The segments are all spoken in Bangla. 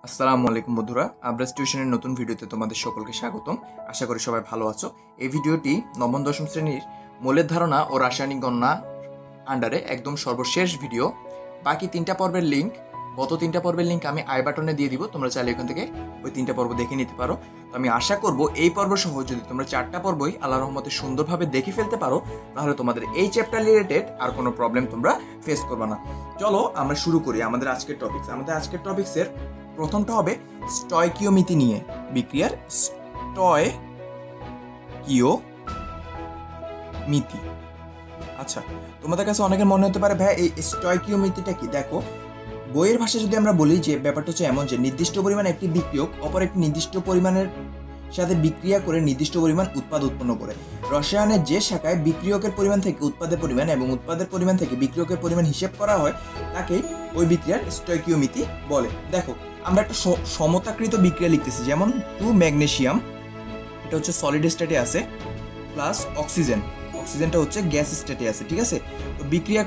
আসসালামু আলাইকুম বন্ধুরা, আবরাজ টিউশনের নতুন ভিডিওতে তোমাদের সকলকে স্বাগতম। আশা করি সবাই ভালো আছো। এই ভিডিওটি নবম দশম শ্রেণীর মৌলের ধারণা ও রাসায়নিক গণনা আন্ডারে একদম সর্বশেষ ভিডিও। বাকি তিনটা পর্বের লিঙ্ক, গত তিনটা পর্বের লিঙ্ক আমি আই বাটনে দিয়ে দিব, তোমরা চাইলে এখান থেকে ওই তিনটা পর্ব দেখে নিতে পারো। তো আমি আশা করব এই পর্ব সহ যদি তোমরা চারটা পর্বই আল্লাহর রহমতে সুন্দরভাবে দেখে ফেলতে পারো, তাহলে তোমাদের এই চ্যাপ্টার রিলেটেড আর কোনো প্রবলেম তোমরা ফেস করবে না। চলো আমরা শুরু করি আমাদের আজকের টপিকস। আমাদের আজকের টপিক্সের প্রথমটা হবে স্টয়কিওমিতি নিয়ে, বিক্রিয়ার স্টয়কিওমিতি। আচ্ছা, তোমাদের কাছে অনেকের মনে হতে পারে ভাই এই স্টয়কিওমিতিটা কি? দেখো, বইয়ের ভাষায় যদি আমরা বলি যে ব্যাপারটা হচ্ছে এমন যে নির্দিষ্ট পরিমাণে একটি বিক্রিয়ক অপর একটি নির্দিষ্ট পরিমাণের সাথে বিক্রিয়া করে নির্দিষ্ট পরিমাণ উৎপাদ উৎপন্ন করে। রসায়নের যে শাখায় বিক্রিয়কের পরিমাণ থেকে উৎপাদের পরিমাণ এবং উৎপাদের পরিমাণ থেকে বিক্রিয়কের পরিমাণ হিসেব করা হয় তাকেই ওই বিক্রিয়ার স্টয়কিওমিতি বলে। দেখো, আমরা একটা সমতাকৃত বিক্রিয়া লিখতেছি, যেমন 2 ম্যাগনেসিয়াম, এটা হচ্ছে সলিড স্টেটে আছে, প্লাস অক্সিজেন, অক্সিজেনটা হচ্ছে গ্যাস স্টেটে আছে, ঠিক আছে? তো বিক্রিয়া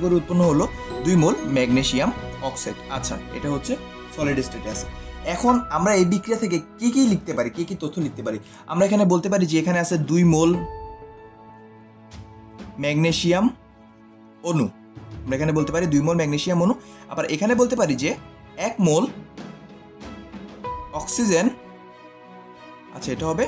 করে উৎপন্ন হলো 2 মোল ম্যাগনেসিয়াম অক্সাইড। আচ্ছা, এটা হচ্ছে সলিড স্টেটে আছে। এখন আমরা এই বিক্রিয়া থেকে কি কি লিখতে পারি, কি কি তথ্য লিখতে পারি? আমরা এখানে বলতে পারি যে এখানে আছে 2 মোল ম্যাগনেসিয়াম অণু। আমরা এখানে বলতে পারি 2 মোল ম্যাগনেসিয়াম অণু। আবার এখানে বলতে পারি যে 1 মোল অক্সিজেন। আচ্ছা, এটা হবে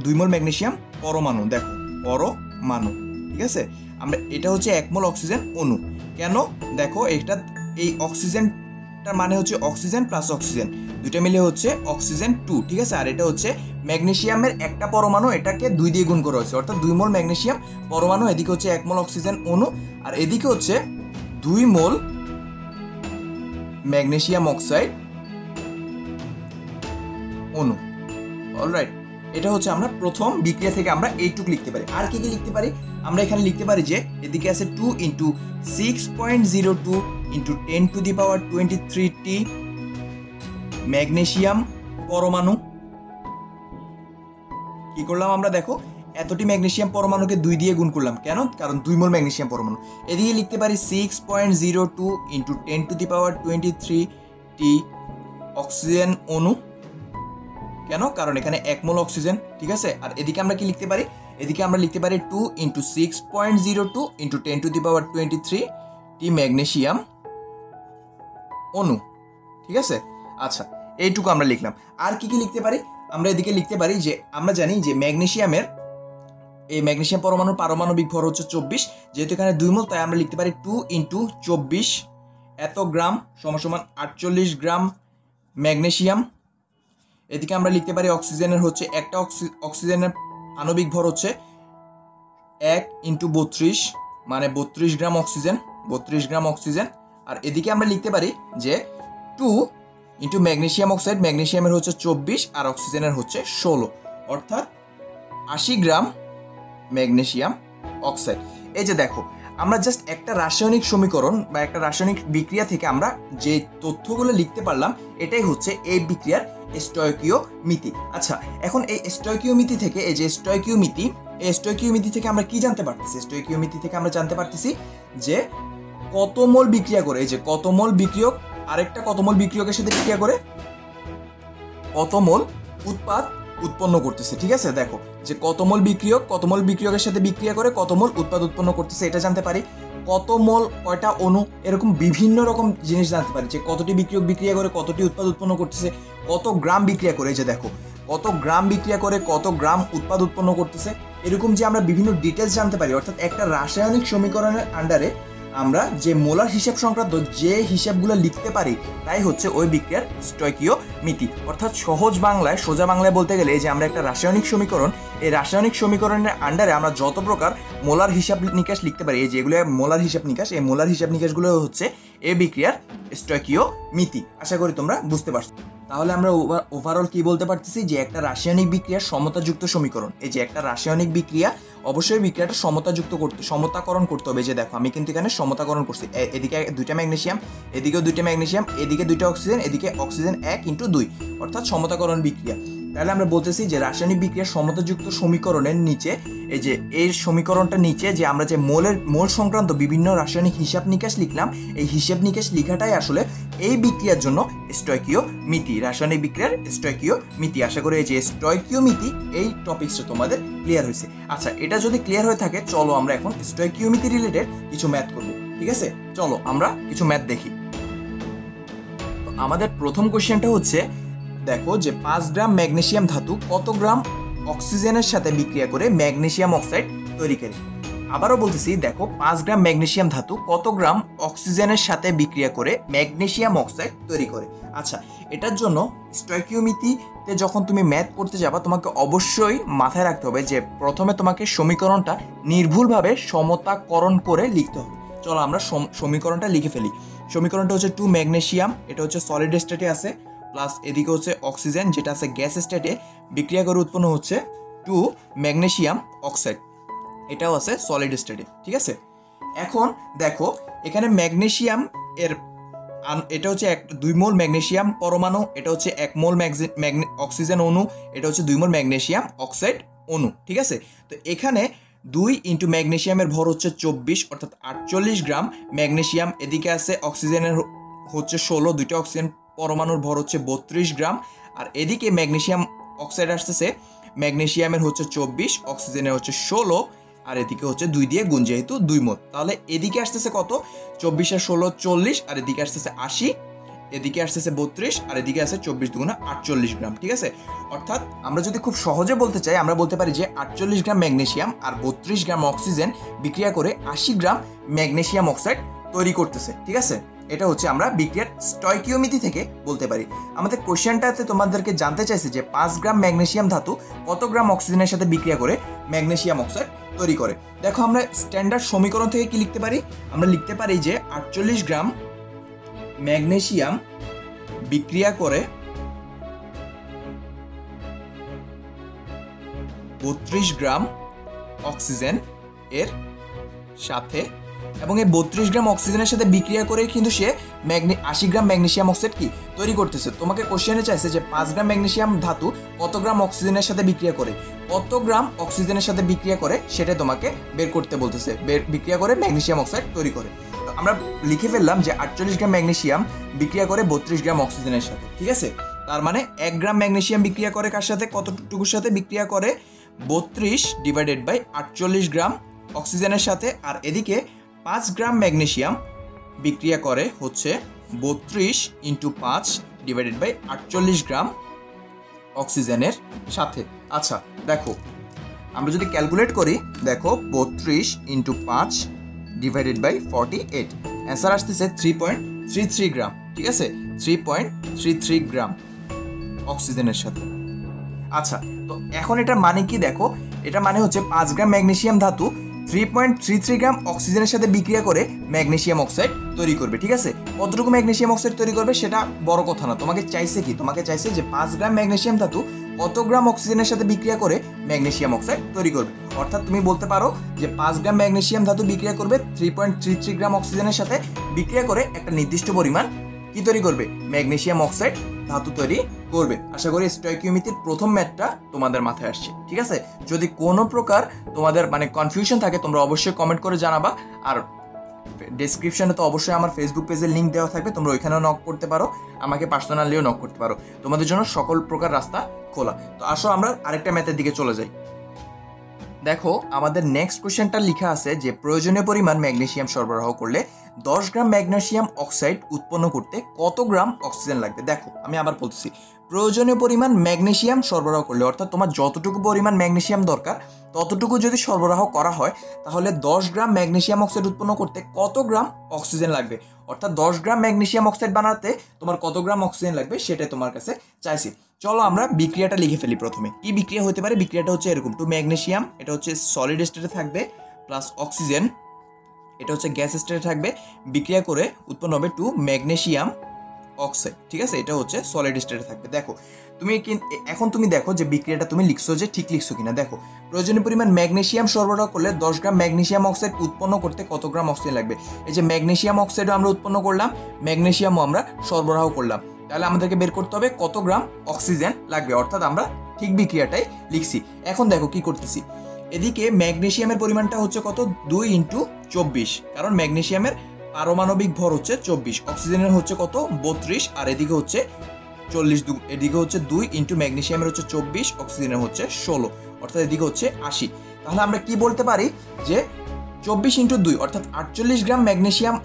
2 মোল ম্যাগনেসিয়াম পরমাণু। দেখো, পরমাণু, ঠিক আছে? আমরা এটা হচ্ছে 1 মোল অক্সিজেন অণু। কেন? দেখো, এই অক্সিজেনটার মানে হচ্ছে অক্সিজেন প্লাস অক্সিজেন, দুইটা মিলে হচ্ছে অক্সিজেন 2, ঠিক আছে? আর এটা হচ্ছে ম্যাগনেসিয়ামের একটা পরমাণু, এটাকে 2 দিয়ে গুণ করা হয়েছে, অর্থাৎ 2 মোল ম্যাগনেসিয়াম পরমাণু। এদিকে হচ্ছে 1 মোল অক্সিজেন অণু, আর এদিকে হচ্ছে 2 মোল ম্যাগনেসিয়াম অক্সাইড অণু। অলরাইট, এটা হচ্ছে আমরা প্রথম বিক্রিয়া থেকে আমরা এইটুক লিখতে পারি। আর কি কি লিখতে পারি? আমরা এখানে লিখতে পারি যে এদিকে আছে 2 × 6.02 × 10⁻23T ম্যাগনেসিয়াম পরমাণু। কি করলাম আমরা? দেখো, এতটি ম্যাগনেসিয়াম পরমাণুকে 2 দিয়ে গুণ করলাম। কেন? কারণ 2 মোল ম্যাগনেসিয়াম পরমাণু। এদিকে লিখতে পারি 6.02 × 10⁻23T অক্সিজেন অণু। কেন? কারণ এখানে 1 মোল অক্সিজেন, ঠিক আছে? আর এদিকে আমরা কি লিখতে পারি? এদিকে আমরা লিখতে পারি 2 × 6.02 × 10⁻23T ম্যাগনেসিয়াম অণু, ঠিক আছে? আচ্ছা, এইটুকু আমরা লিখলাম। আর কি কি লিখতে পারি? আমরা এদিকে লিখতে পারি যে আমরা জানি যে এই ম্যাগনেসিয়াম পরমাণুর পারমাণবিক ভর হচ্ছে 24, যেহেতু এখানে 2 মোল, তাই আমরা লিখতে পারি 2 × 24 এত গ্রাম সমান 48 গ্রাম ম্যাগনেসিয়াম। এদিকে আমরা লিখতে পারি অক্সিজেনের হচ্ছে একটা অক্সিজেনের আণবিক ভর হচ্ছে 1 × 32, মানে 32 গ্রাম অক্সিজেন। আর এদিকে আমরা লিখতে পারি যে 2 × ম্যাগনেসিয়াম অক্সাইড, ম্যাগনেসিয়ামের হচ্ছে 24 আর অক্সিজেনের হচ্ছে 16, অর্থাৎ 80 গ্রাম ম্যাগনেসিয়াম অক্সাইড। এই যে দেখো, আমরা জাস্ট একটা রাসায়নিক সমীকরণ বা একটা রাসায়নিক বিক্রিয়া থেকে আমরা যে তথ্যগুলো লিখতে পারলাম, এটাই হচ্ছে এই বিক্রিয়ার স্টয়কিওমিতি। আচ্ছা, এখন এই স্টয়কিওমিতি থেকে থেকে আমরা কি জানতে পারতেছি? স্টয়কিওমিতি থেকে আমরা জানতে পারতেছি যে কত মোল বিক্রিয়া করে, এই যে কত মোল বিক্রিয়ক আরেকটা কত মোল বিক্রিয়কের সাথে বিক্রিয়া করে কত মোল উৎপাদ উৎপন্ন করতেছে, ঠিক আছে? দেখো, যে কত মোল বিক্রিয়কের সাথে বিক্রিয়া করে কত মোল উৎপাদ উৎপন্ন করতেছে, এটা জানতে পারি। কত মোল, কয়টা অণু, এরকম বিভিন্ন রকম জিনিস জানতে পারি, যে কতটি বিক্রিয়ক বিক্রিয়া করে কতটি উৎপাদ উৎপন্ন করতেছে, কত গ্রাম বিক্রিয়া করে, যে দেখো কত গ্রাম বিক্রিয়া করে কত গ্রাম উৎপাদ উৎপন্ন করতেছে, এরকম যে আমরা বিভিন্ন ডিটেলস জানতে পারি। অর্থাৎ একটা রাসায়নিক সমীকরণের আন্ডারে আমরা যে মোলার হিসাব সংক্রান্ত যে হিসাবগুলো লিখতে পারি, তাই হচ্ছে ওই বিক্রিয়ার স্টয়কিওমিতি। অর্থাৎ সোজা বাংলায় বলতে গেলে, যে আমরা একটা রাসায়নিক সমীকরণ, এই রাসায়নিক সমীকরণের আন্ডারে আমরা যত প্রকার মোলার হিসাব নিকাশ লিখতে পারি, এই যেগুলো মোলার হিসাব নিকাশ, এই মোলার হিসাব নিকাশগুলো হচ্ছে এই বিক্রিয়ার স্টয়কিওমিতি। আশা করি তোমরা বুঝতে পারছো। তাহলে আমরা ওভারঅল কি বলতে পারতেছি? যে একটা রাসায়নিক বিক্রিয়ার সমতাযুক্ত সমীকরণ, এই যে একটা রাসায়নিক বিক্রিয়া, অবশ্যই বিক্রিয়াটা সমতাকরণ করতে হবে। যে দেখো, আমি কিন্তু এখানে সমতাকরণ করছি, এদিকে 2টা ম্যাগনেসিয়াম, এদিকেও 2টা ম্যাগনেসিয়াম, এদিকে 2টা অক্সিজেন, এদিকে অক্সিজেন 1 × 2, অর্থাৎ সমতাকরণ বিক্রিয়া। তাহলে আমরা বলতেছি যে রাসায়নিক বিক্রিয়ার সমতাযুক্ত সমীকরণের নিচে এই যে এর সমীকরণটা নিচে যে আমরা যে মোল সংক্রান্ত বিভিন্ন রাসায়নিক হিসাব নিকাশ লিখলাম, এই হিসাব নিকাশ লেখাটাই আসলে এই বিক্রিয়ার জন্য স্টয়কিওমিতি, রাসায়নিক বিক্রিয়ার স্টয়কিওমিতি। আশা করি এই যে স্টয়কিওমিতি এই টপিকসটা তোমাদের ক্লিয়ার হয়েছে। আচ্ছা, এটা যদি ক্লিয়ার হয়ে থাকে চলো আমরা এখন স্টয়কিওমিতি রিলেটেড কিছু ম্যাথ করব। ঠিক আছে, চলো আমরা কিছু ম্যাথ দেখি। তো আমাদের প্রথম কোশ্চেনটা হচ্ছে, দেখো যে 5 গ্রাম ম্যাগনেসিয়াম ধাতু কত গ্রাম অক্সিজেনের সাথে বিক্রিয়া করে ম্যাগনেসিয়াম অক্সাইড তৈরি করে। আবারও বলতেছি, দেখো 5 গ্রাম ম্যাগনেসিয়াম ধাতু কত গ্রাম অক্সিজেনের সাথে বিক্রিয়া করে ম্যাগনেসিয়াম অক্সাইড তৈরি করে। আচ্ছা, এটার জন্য স্টয়কিওমিতিতে যখন তুমি ম্যাথ করতে যাবা তোমাকে অবশ্যই মাথায় রাখতে হবে যে প্রথমে তোমাকে সমীকরণটা নির্ভুলভাবে সমতাকরণ করে লিখতে হবে। চলো আমরা সমীকরণটা লিখে ফেলি। সমীকরণটা হচ্ছে 2 ম্যাগনেসিয়াম, এটা হচ্ছে সলিড স্টেটে আছে, প্লাস এদিকে হচ্ছে অক্সিজেন যেটা আছে গ্যাস স্টেটে, বিক্রিয়া করে উৎপন্ন হচ্ছে 2 ম্যাগনেসিয়াম অক্সাইড, এটাও আছে সলিড স্টেটে। ঠিক আছে, এখন দেখো এখানে ম্যাগনেসিয়াম এর এটা হচ্ছে 2 মোল ম্যাগনেসিয়াম পরমাণু, এটা হচ্ছে 1 মোল অক্সিজেন অণু, এটা হচ্ছে 2 মোল ম্যাগনেসিয়াম অক্সাইড অণু। ঠিক আছে, তো এখানে 2 ইন্টু ম্যাগনেসিয়ামের ভর হচ্ছে 24 অর্থাৎ 48 গ্রাম ম্যাগনেসিয়াম, এদিকে আছে অক্সিজেনের হচ্ছে 16, দুইটা অক্সিজেন পরমাণুর ভর হচ্ছে 32 গ্রাম, আর এদিকে ম্যাগনেসিয়াম অক্সাইড আসতেছে, ম্যাগনেসিয়ামের হচ্ছে 24, অক্সিজেনের হচ্ছে 16, আর এদিকে হচ্ছে 2 দিয়ে গুণ যেহেতু 2 মোল, তাহলে এদিকে আসতেছে কত 24 আর 16 40, আর এদিকে আসতেছে 80, এদিকে আসতেছে 32, আর এদিকে আছে 24 দুগুণা 48 গ্রাম। ঠিক আছে, অর্থাৎ আমরা যদি খুব সহজে বলতে চাই আমরা বলতে পারি যে 48 গ্রাম ম্যাগনেসিয়াম আর 32 গ্রাম অক্সিজেন বিক্রিয়া করে 80 গ্রাম ম্যাগনেসিয়াম অক্সাইড তৈরি করতেছে। ঠিক আছে, এটা হচ্ছে আমরা বিক্রিয়ার স্টয়কিওমিতি থেকে বলতে পারি। আমাদের কোশ্চেনটাতে তোমাদেরকে জানতে চাইছে যে 5 গ্রাম ম্যাগনেসিয়াম ধাতু কত গ্রাম অক্সিজেনের সাথে বিক্রিয়া করে ম্যাগনেসিয়াম অক্সাইড তৈরি করে। দেখো আমরা স্ট্যান্ডার্ড সমীকরণ থেকে কি লিখতে পারি, আমরা লিখতে পারি যে 48 গ্রাম ম্যাগনেসিয়াম বিক্রিয়া করে 32 গ্রাম অক্সিজেন এর সাথে, এবং এই 32 গ্রাম অক্সিজেনের সাথে বিক্রিয়া করে কিন্তু সে 80 গ্রাম ম্যাগনেসিয়াম অক্সাইড কি তৈরি করতেছে। তোমাকে কোশ্চেনে চাইছে যে 5 গ্রাম ম্যাগনেসিয়াম ধাতু কত গ্রাম অক্সিজেনের সাথে বিক্রিয়া করে, কত গ্রাম অক্সিজেনের সাথে বিক্রিয়া করে সেটা তোমাকে বের করতে বলতেছে, বিক্রিয়া করে ম্যাগনেসিয়াম অক্সাইড তৈরি করে। তো আমরা লিখে ফেললাম যে 48 গ্রাম ম্যাগনেসিয়াম বিক্রিয়া করে 32 গ্রাম অক্সিজেনের সাথে। ঠিক আছে, তার মানে 1 গ্রাম ম্যাগনেসিয়াম বিক্রিয়া করে কার সাথে, কতটুকুর সাথে বিক্রিয়া করে 32 ডিভাইডেড বাই 48 গ্রাম অক্সিজেনের সাথে, আর এদিকে 5 গ্রাম ম্যাগনেসিয়াম বিক্রিয়া করে হচ্ছে 32 ইন্টু 5 ডিভাইডেড বাই 48 গ্রাম অক্সিজেনের সাথে। আচ্ছা দেখো আমরা যদি ক্যালকুলেট করি, দেখো 32 ইন্টু 5 ডিভাইডেড বাই 48, অ্যান্সার আসতেছে 3.33 গ্রাম। ঠিক আছে, 3.33 গ্রাম অক্সিজেনের সাথে। আচ্ছা, তো এখন এটার মানে কি, দেখো এটা মানে হচ্ছে 5 গ্রাম ম্যাগনেসিয়াম ধাতু 3.33 গ্রাম অক্সিজেনের সাথে বিক্রিয়া করে ম্যাগনেসিয়াম অক্সাইড তৈরি করবে। ঠিক আছে, কতটুকু ম্যাগনেসিয়াম অক্সাইড তৈরি করবে সেটা বড় কথা না, তোমাকে চাইছে কি, তোমাকে চাইছে যে 5 গ্রাম ম্যাগনেসিয়াম ধাতু কত গ্রাম অক্সিজেনের সাথে বিক্রিয়া করে ম্যাগনেসিয়াম অক্সাইড তৈরি করবে। অর্থাৎ তুমি বলতে পারো যে 5 গ্রাম ম্যাগনেসিয়াম ধাতু বিক্রিয়া করবে 3.33 গ্রাম অক্সিজেনের সাথে বিক্রিয়া করে একটা নির্দিষ্ট পরিমাণ কি তৈরি করবে, ম্যাগনেসিয়াম অক্সাইড ধাতু তৈরি করবে। আশা করি স্টয়কিওমিতির প্রথম ম্যাথটা তোমাদের মাথায় আসছে। ঠিক আছে, যদি কোনো প্রকার তোমাদের মানে কনফিউশন থাকে তোমরা অবশ্যই কমেন্ট করে জানাবা, আর ডেসক্রিপশনে তো অবশ্যই আমার ফেসবুক পেজের লিঙ্ক দেওয়া থাকবে, তোমরা ওইখানেও নক করতে পারো, আমাকে পার্সোনালিও নক করতে পারো, তোমাদের জন্য সকল প্রকার রাস্তা খোলা। তো আসো আমরা আরেকটা ম্যাথের দিকে চলে যাই। দেখো আমাদের নেক্সট কোশ্চেনটা লেখা আছে যে প্রয়োজনীয় পরিমাণ ম্যাগনেসিয়াম সরবরাহ করলে 10 গ্রাম ম্যাগনেসিয়াম অক্সাইড উৎপন্ন করতে কত গ্রাম অক্সিজেন লাগবে। দেখো আমি আবার বলতেছি, প্রয়োজনীয় পরিমাণ ম্যাগনেসিয়াম সরবরাহ করলে, অর্থাৎ তোমার যতটুকু পরিমাণ ম্যাগনেসিয়াম দরকার ততটুকু যদি সরবরাহ করা হয় তাহলে 10 গ্রাম ম্যাগনেসিয়াম অক্সাইড উৎপন্ন করতে কত গ্রাম অক্সিজেন লাগবে। অর্থাৎ 10 গ্রাম ম্যাগনেসিয়াম অক্সাইড বানাতে তোমার কত গ্রাম অক্সিজেন লাগবে সেটাই তোমার কাছে চাইছি। চলো আমরা বিক্রিয়াটা লিখে ফেলি। প্রথমে কি বিক্রিয়া হতে পারে, বিক্রিয়াটা হচ্ছে এরকম, 2 ম্যাগনেসিয়াম এটা হচ্ছে সলিড স্টেটে থাকবে, প্লাস অক্সিজেন এটা হচ্ছে গ্যাস স্টেটে থাকবে, বিক্রিয়া করে উৎপন্ন হবে 2 ম্যাগনেসিয়াম অক্সাইড। ঠিক আছে, এটা হচ্ছে সলিড স্টেটে থাকবে। দেখো তুমি এখন তুমি দেখো যে বিক্রিয়াটা তুমি লিখছো যে ঠিক লিখছো কিনা। দেখো প্রয়োজনীয় পরিমাণ ম্যাগনেসিয়াম সরবরাহ করলে 10 গ্রাম ম্যাগনেসিয়াম অক্সাইড উৎপন্ন করতে কত গ্রাম অক্সিজেন লাগবে। এই যে ম্যাগনেসিয়াম অক্সাইডও আমরা উৎপন্ন করলাম, ম্যাগনেসিয়ামও আমরা সরবরাহ করলাম, তাহলে আমাদেরকে বের করতে হবে কত গ্রাম অক্সিজেন লাগবে, অর্থাৎ আমরা ঠিক বিক্রিয়াটাই লিখছি। এখন দেখো কি করতেছি, এদিকে ম্যাগনেসিয়ামের পরিমাণটা হচ্ছে কত, 2 × 24, কারণ ম্যাগনেসিয়ামের পারমাণবিক ভর হচ্ছে 24, অক্সিজেনের হচ্ছে কত 32, আর এদিকে হচ্ছে 40, এদিকে হচ্ছে 2 × ম্যাগনেসিয়ামের হচ্ছে 24, অক্সিজেনের হচ্ছে 16, অর্থাৎ এদিকে হচ্ছে 80। তাহলে আমরা কি বলতে পারি যে 24 × 2 অর্থাৎ 48 গ্রাম ম্যাগনেসিয়াম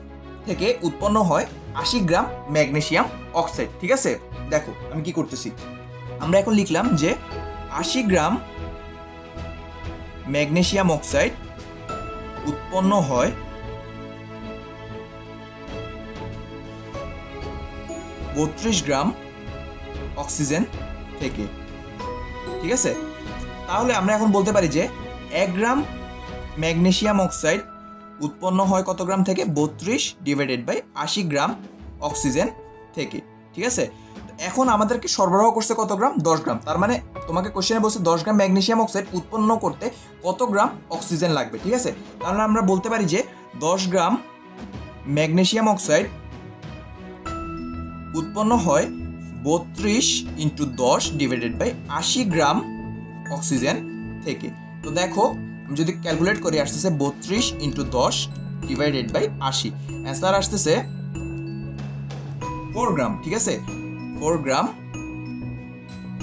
থেকে উৎপন্ন হয় 80 গ্রাম ম্যাগনেসিয়াম অক্সাইড। ঠিক আছে, দেখো আমি কি করতেছি, আমরা এখন লিখলাম যে 80 গ্রাম ম্যাগনেসিয়াম অক্সাইড উৎপন্ন হয় 32 গ্রাম অক্সিজেন থেকে। ঠিক আছে, তাহলে আমরা এখন বলতে পারি যে 1 গ্রাম ম্যাগনেসিয়াম অক্সাইড উৎপন্ন হয় কত গ্রাম থেকে, 32 / 80 গ্রাম অক্সিজেন থেকে। ঠিক আছে, এখন আমাদেরকে সরবরাহ করছে কত গ্রাম, 10 গ্রাম। তার মানে তোমাকে কোশ্চেনে বলছে 10 গ্রাম ম্যাগনেসিয়াম অক্সাইড উৎপন্ন করতে কত গ্রাম অক্সিজেন লাগবে। ঠিক আছে, তাহলে আমরা বলতে পারি যে 10 গ্রাম ম্যাগনেসিয়াম অক্সাইড উৎপন্ন হয় 32 × 10 / 80 গ্রাম অক্সিজেন থেকে। তো দেখো আমি যদি ক্যালকুলেট করি আসতেছে 32 × 10 / 80, অ্যান্সার আসতেছে 4 গ্রাম। ঠিক আছে, 4 গ্রাম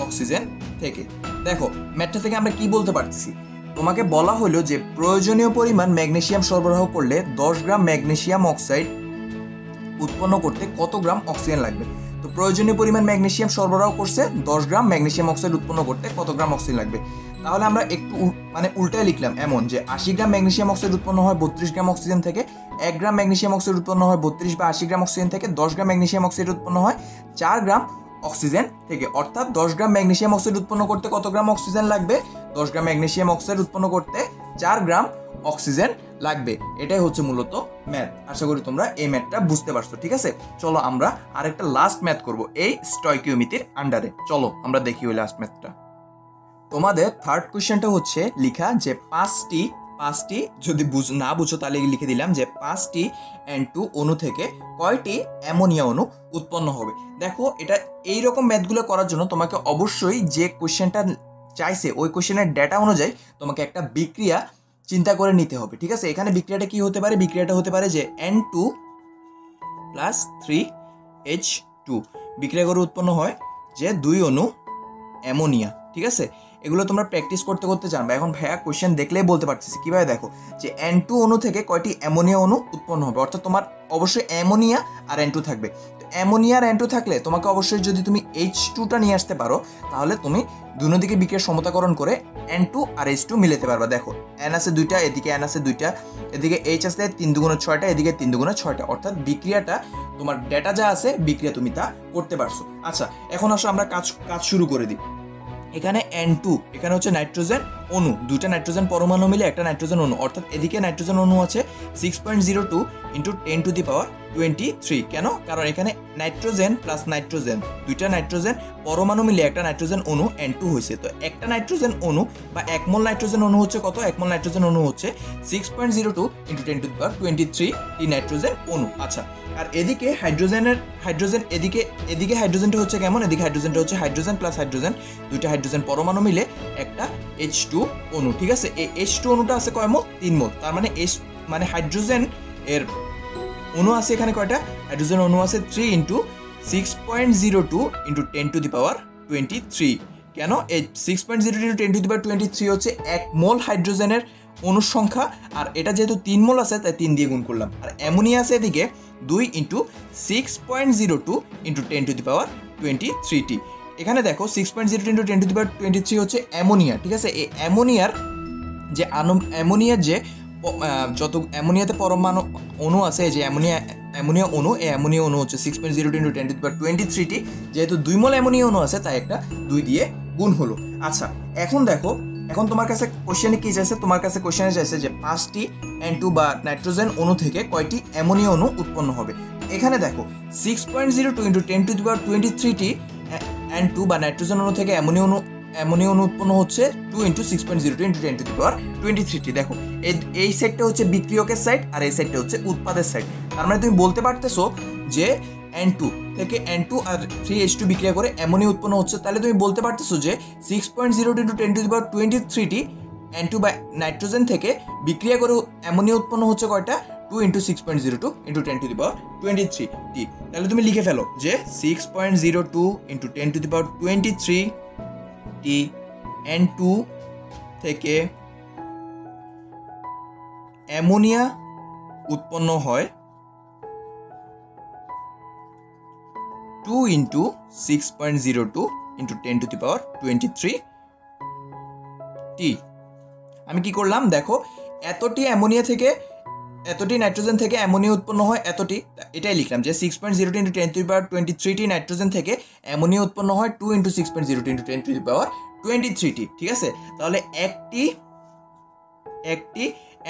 অক্সিজেন থেকে। দেখো ম্যাথটা থেকে আমরা কি বলতে পারতেছি, তোমাকে বলা হলো যে প্রয়োজনীয় পরিমাণ ম্যাগনেসিয়াম সরবরাহ করলে 10 গ্রাম ম্যাগনেসিয়াম অক্সাইড উৎপন্ন করতে কত গ্রাম অক্সিজেন লাগবে। তো প্রয়োজনীয় পরিমাণ ম্যাগনেসিয়াম সরবরাহ করছে 10 গ্রাম ম্যাগনেসিয়াম অক্সাইড উৎপন্ন করতে কত গ্রাম অক্সিজেন লাগবে। তাহলে আমরা একটু উল্টায় লিখলাম এমন যে 80 গ্রাম ম্যাগনেসিয়াম অক্সাইড উৎপন্ন হয় 32 গ্রাম অক্সিজেন থেকে, 1 গ্রাম ম্যাগনেসিয়াম অক্সাইড উৎপন্ন হয় 32 বা 80 গ্রাম অক্সিজেন থেকে, 10 গ্রাম ম্যাগনেসিয়াম অক্সাইড উৎপন্ন হয় 4 গ্রাম অক্সিজেন থেকে, অর্থাৎ 10 গ্রাম ম্যাগনেসিয়াম অক্সাইড উৎপন্ন করতে কত গ্রাম অক্সিজেন লাগবে, 10 গ্রাম ম্যাগনেসিয়াম অক্সাইড উৎপন্ন করতে 4 গ্রাম অক্সিজেন লাগবে। এটাই হচ্ছে মূলত ম্যাথ। আশা করি তোমরা এই ম্যাথটা বুঝতে পারছো। ঠিক আছে, চলো আমরা আরেকটা লাস্ট ম্যাথ করব এই স্টয়কিওমিতির আন্ডারে। চলো আমরা দেখি ওই লাস্ট ম্যাথটা। তোমাদের থার্ড কোয়েশ্চেনটা হচ্ছে লিখা যে পাঁচটি যদি না বুঝো তাহলে লিখে দিলাম যে 5টি N2 অণু থেকে কয়টি অ্যামোনিয়া অণু উৎপন্ন হবে। দেখো এটা এইরকম ম্যাথগুলো করার জন্য তোমাকে অবশ্যই যে কোয়েশ্চেনটা চাইছে ওই কোয়েশ্চেনের ডেটা অনুযায়ী তোমাকে একটা বিক্রিয়া চিন্তা করে নিতে হবে। ঠিক আছে, এখানে বিক্রিয়াটা কি হতে পারে, বিক্রিয়াটা হতে পারে যে N2 + 3H2 বিক্রিয়া করে উৎপন্ন হয় যে 2 অণু অ্যামোনিয়া। ঠিক আছে, এগুলো তোমরা প্র্যাকটিস করতে করতে জানবে। এখন ভাইয়া কোয়েশ্চেন দেখলেই বলতে পারতেছি কিভাবে, দেখো যে N2 অণু থেকে কয়টি অ্যামোনিয়া অণু উৎপন্ন হবে, অর্থাৎ তোমার অবশ্যই অ্যামোনিয়া আর N2 থাকবে। তো অ্যামোনিয়া আর N2 থাকলে তোমাকে অবশ্যই যদি তুমি H2টা নিয়ে আসতে পারো তাহলে তুমি দুনো দিকে বিক্রিয়ার সমতাকরণ করে N2 আর H2 মিলাতে পারবা। দেখো N আছে 2টা, এদিকে N আছে 2টা, এদিকে H আছে 3 × 6টা, এদিকে 3 × 6টা, অর্থাৎ বিক্রিয়াটা তোমার ডেটা যা আছে বিক্রিয়া তুমি তা করতে পারছো। আচ্ছা এখন আসো আমরা কাজ শুরু করে দিই। এখানে N2 এখানে হচ্ছে নাইট্রোজেন অণু, 2টা নাইট্রোজেন পরমাণু মিলে একটা নাইট্রোজেন অণু, অর্থাৎ এদিকে নাইট্রোজেন অণু আছে 6.02 × 10⁻23। কেন, কারণ এখানে নাইট্রোজেন প্লাস নাইট্রোজেন 2টা নাইট্রোজেন পরমাণু মিলে একটা নাইট্রোজেন অণু N2 হয়েছে। তো একটা নাইট্রোজেন অণু বা 1 মোল নাইট্রোজেন অণু হচ্ছে কত, 1 মোল নাইট্রোজেন অণু হচ্ছে 6.02 × 10⁻23 টি নাইট্রোজেন অণু। আচ্ছা, আর এদিকে হাইড্রোজেন এদিকে হাইড্রোজেনটা হচ্ছে কেমন, এদিকে হাইড্রোজেনটা হচ্ছে হাইড্রোজেন প্লাস হাইড্রোজেন, 2টা হাইড্রোজেন পরমাণু মিলে একটা H2 অণু। ঠিক আছে, এই H2 অণুটা আছে কয় মোল, 3 মোল। তার মানে হাইড্রোজেন এর অণু আছে এখানে কয়টা, হাইড্রোজেন অণু আছে 3 × 6.02 × 10⁻23। কেন, এই 6.02 × 10⁻23 হচ্ছে 1 মোল হাইড্রোজেনের অণুর সংখ্যা, আর এটা যেহেতু 3 মোল আছে তাই 3 দিয়ে গুণ করলাম। আর অ্যামোনিয়া আছে এদিকে 2 × 6.02 × 10⁻23টি। এখানে দেখো 6.02 × 10⁻23 হচ্ছে অ্যামোনিয়া। ঠিক আছে, এই অ্যামোনিয়ার যে যত অ্যামোনিয়াতে পরমাণু অণু আছে, যে অ্যামোনিয়া অণু, এই অ্যামোনিয়া অণু হচ্ছে 6.02 × 10⁻23টি। যেহেতু 2 মোল অ্যামোনিয়া অণু আছে তাই একটা 2 দিয়ে গুণ হলো। আচ্ছা এখন দেখো, এখন তোমার কাছে কোশ্চেনে কি চাইছে, তোমার কাছে কোশ্চেনে চাইছে যে 5টি N2 বা নাইট্রোজেন অণু থেকে কয়টি অ্যামোনিয়া অণু উৎপন্ন হবে। এখানে দেখো 6.02 × 10⁻23টি N2 বা নাইট্রোজেন অণু থেকে অ্যামোনিয়া অণু উৎপন্ন হচ্ছে 2 × 6.02 × 10⁻23টি। দেখো এই সাইডটা হচ্ছে বিক্রিয়কের সাইড আর এই সাইডটা হচ্ছে উৎপাদের সাইড। তার মানে তুমি বলতে পারতেছো যে N2 থেকে N2 আর 3H2 বিক্রিয়া করে অ্যামোনিয়া উৎপন্ন হচ্ছে, তাহলে তুমি বলতে পারতেছো যে 6.02 × 10⁻23টি N2 বা নাইট্রোজেন থেকে বিক্রিয়া করে অ্যামোনিয়া উৎপন্ন হচ্ছে কয়টা? 2 × 6.02 × 10⁻23টি। তাহলে তুমি লিখে ফেলো যে 6.02 × 10⁻23টি N2 থেকে অ্যামোনিয়া উৎপন্ন হয় 2 × 6.02 × 10⁻23টি। আমি কি করলাম দেখো, এতটি অ্যামোনিয়া থেকে এতটি নাইট্রোজেন থেকে অ্যামোনিয়া উৎপন্ন হয় এতটি, এটাই লিখলাম যে 6.02 × 10⁻23টি নাইট্রোজেন থেকে অ্যামোনিয়া উৎপন্ন হয় 2 × 6.02 × 10⁻23টি। ঠিক আছে, তাহলে একটি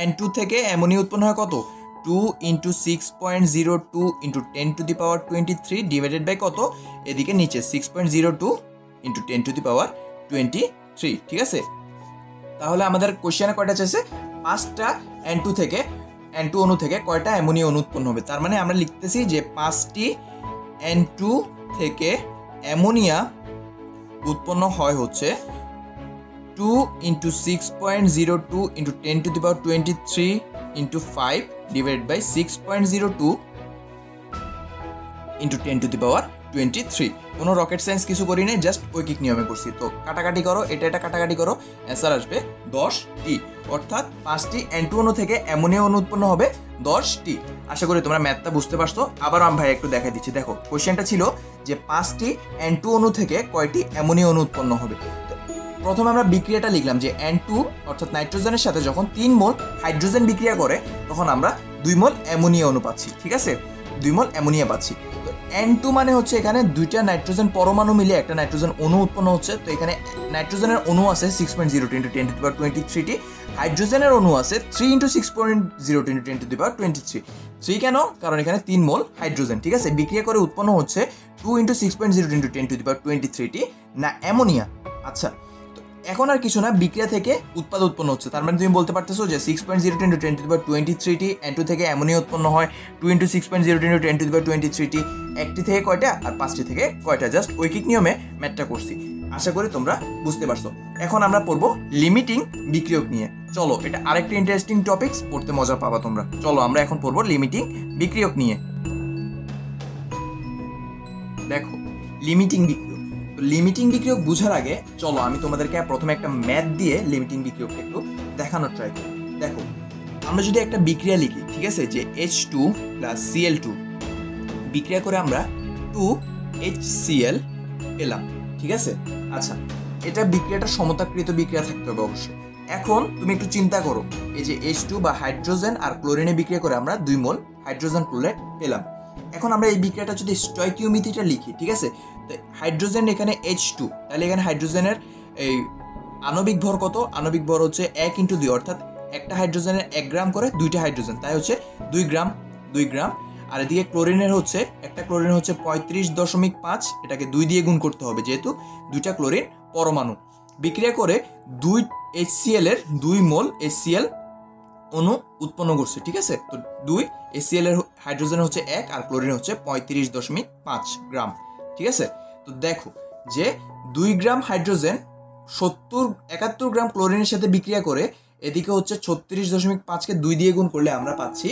N2 থেকে অ্যামোনিয়া উৎপন্ন হয় কত? 2 × 6.02 × 10⁻23 ডিভাইডেড বাই কত? এদিকে নিচে 6.02 × 10⁻23। ঠিক আছে, তাহলে আমাদের কোশ্চেনে কয়টা চাইছে? 5টা N2 অণু থেকে কয়টা অ্যামোনিয়া অণু উৎপন্ন হবে। তার মানে আমরা লিখতেছি যে 5টি N2 থেকে অ্যামোনিয়া উৎপন্ন হয় হচ্ছে 2 × 6.02 × 10⁻23 × 5 ডিভাইডেড বাই 6.02 × 10⁻23। কোনো রকেট সায়েন্স কিছু করি নাই, জাস্ট ঐকিক নিয়মে করছি। তো কাটাকাটি করো, এটা কাটাকাটি করো, অ্যান্সার আসবে 10টি। অর্থাৎ 5টি N2 অণু থেকে অ্যামোনিয়া অণু উৎপন্ন হবে 10টি। আশা করি তোমরা ম্যাথটা বুঝতে পারছো। আবার আমি ভাই একটু দেখাই দিচ্ছি। দেখো কোশ্চেনটা ছিল যে 5টি N2 অণু থেকে কয়টি অ্যামোনিয়া অণু উৎপন্ন হবে। প্রথমে আমরা বিক্রিয়াটা লিখলাম যে N2 অর্থাৎ নাইট্রোজেনের সাথে যখন 3 মোল হাইড্রোজেন বিক্রিয়া করে তখন আমরা 2 মোল অ্যামোনিয়া অণু পাচ্ছি। ঠিক আছে, 2 মোল অ্যামোনিয়া পাচ্ছি। তো N2 মানে হচ্ছে এখানে 2টা নাইট্রোজেন পরমাণু মিলে একটা নাইট্রোজেন অণু উৎপন্ন হচ্ছে। তো এখানে নাইট্রোজেনের অণু আছে 6.02 × 10⁻23টি, হাইড্রোজেনের অণু আছে 3 × 6.02 × 10⁻23। 3 কেন? কারণ এখানে 3 মোল হাইড্রোজেন। ঠিক আছে, বিক্রিয়া করে উৎপন্ন হচ্ছে 2 × 6.02 × 10⁻23টি না অ্যামোনিয়া। আচ্ছা, এখন আর কিছু না, বিক্রিয়া থেকে উৎপাদ উৎপন্ন হচ্ছে। তার মানে তুমি বলতে পারতেছো যে 6.02 × 10⁻23টি N2 থেকে অ্যামোনিয়া উৎপন্ন হয়, 2 × 6.02 × 10⁻23টি একটি থেকে কয়টা আর 5টি থেকে কয়টা। জাস্ট ঐকিক নিয়মে ম্যাথটা করছি। আশা করি তোমরা বুঝতে পারছো। এখন আমরা পড়বো লিমিটিং বিক্রিয়ক নিয়ে। চলো, এটা আরেকটা ইন্টারেস্টিং টপিকস, পড়তে মজা পাবা তোমরা। চলো আমরা এখন পড়বো লিমিটিং বিক্রিয়ক নিয়ে। দেখো লিমিটিং বিক্রিয়ক, লিমিটিং বিক্রিয়ক বুঝার আগে চলো আমি তোমাদেরকে প্রথমে একটা ম্যাথ দিয়ে লিমিটিং বিক্রিয়কটা একটু দেখানোর ট্রাই করি। দেখো, আমরা যদি একটা বিক্রিয়া লিখি, ঠিক আছে, যে H2 + Cl2 বিক্রিয়া করে আমরা 2HCl পেলাম। ঠিক আছে, আচ্ছা, এটা বিক্রিয়াটা সমতাকৃত বিক্রিয়া থাকতে হবে অবশ্যই। এখন তুমি একটু চিন্তা করো, এই যে H2 বা হাইড্রোজেন আর ক্লোরিনে বিক্রিয়া করে আমরা 2 মোল হাইড্রোজেন ক্লোরাইড পেলাম। এখন আমরা এই বিক্রিয়াটা যদি স্টয়কিওমেট্রিটা লিখি, ঠিক আছে, তো হাইড্রোজেন এখানে H2, তাহলে এখানে হাইড্রোজেনের এই আণবিক ভর কত? আণবিক ভর হচ্ছে 1 × 2, অর্থাৎ একটা হাইড্রোজেনের 1 গ্রাম করে 2টা হাইড্রোজেন, তাই হচ্ছে 2 গ্রাম। আর এদিকে ক্লোরিনের হচ্ছে একটা ক্লোরিন হচ্ছে 35.5, এটাকে 2 দিয়ে গুণ করতে হবে যেহেতু 2টা ক্লোরিন পরমাণু। বিক্রিয়া করে 2HCl এর 2 মোল HCl অণু উৎপন্ন করছে। ঠিক আছে, তো 2 HCl এর হাইড্রোজেন হচ্ছে 1 আর ক্লোরিন হচ্ছে 35.5 গ্রাম। ঠিক আছে, তো দেখো যে 2 গ্রাম হাইড্রোজেন 71 গ্রাম ক্লোরিনের সাথে বিক্রিয়া করে এদিকে হচ্ছে 36.5কে 2 দিয়ে গুণ করলে আমরা পাচ্ছি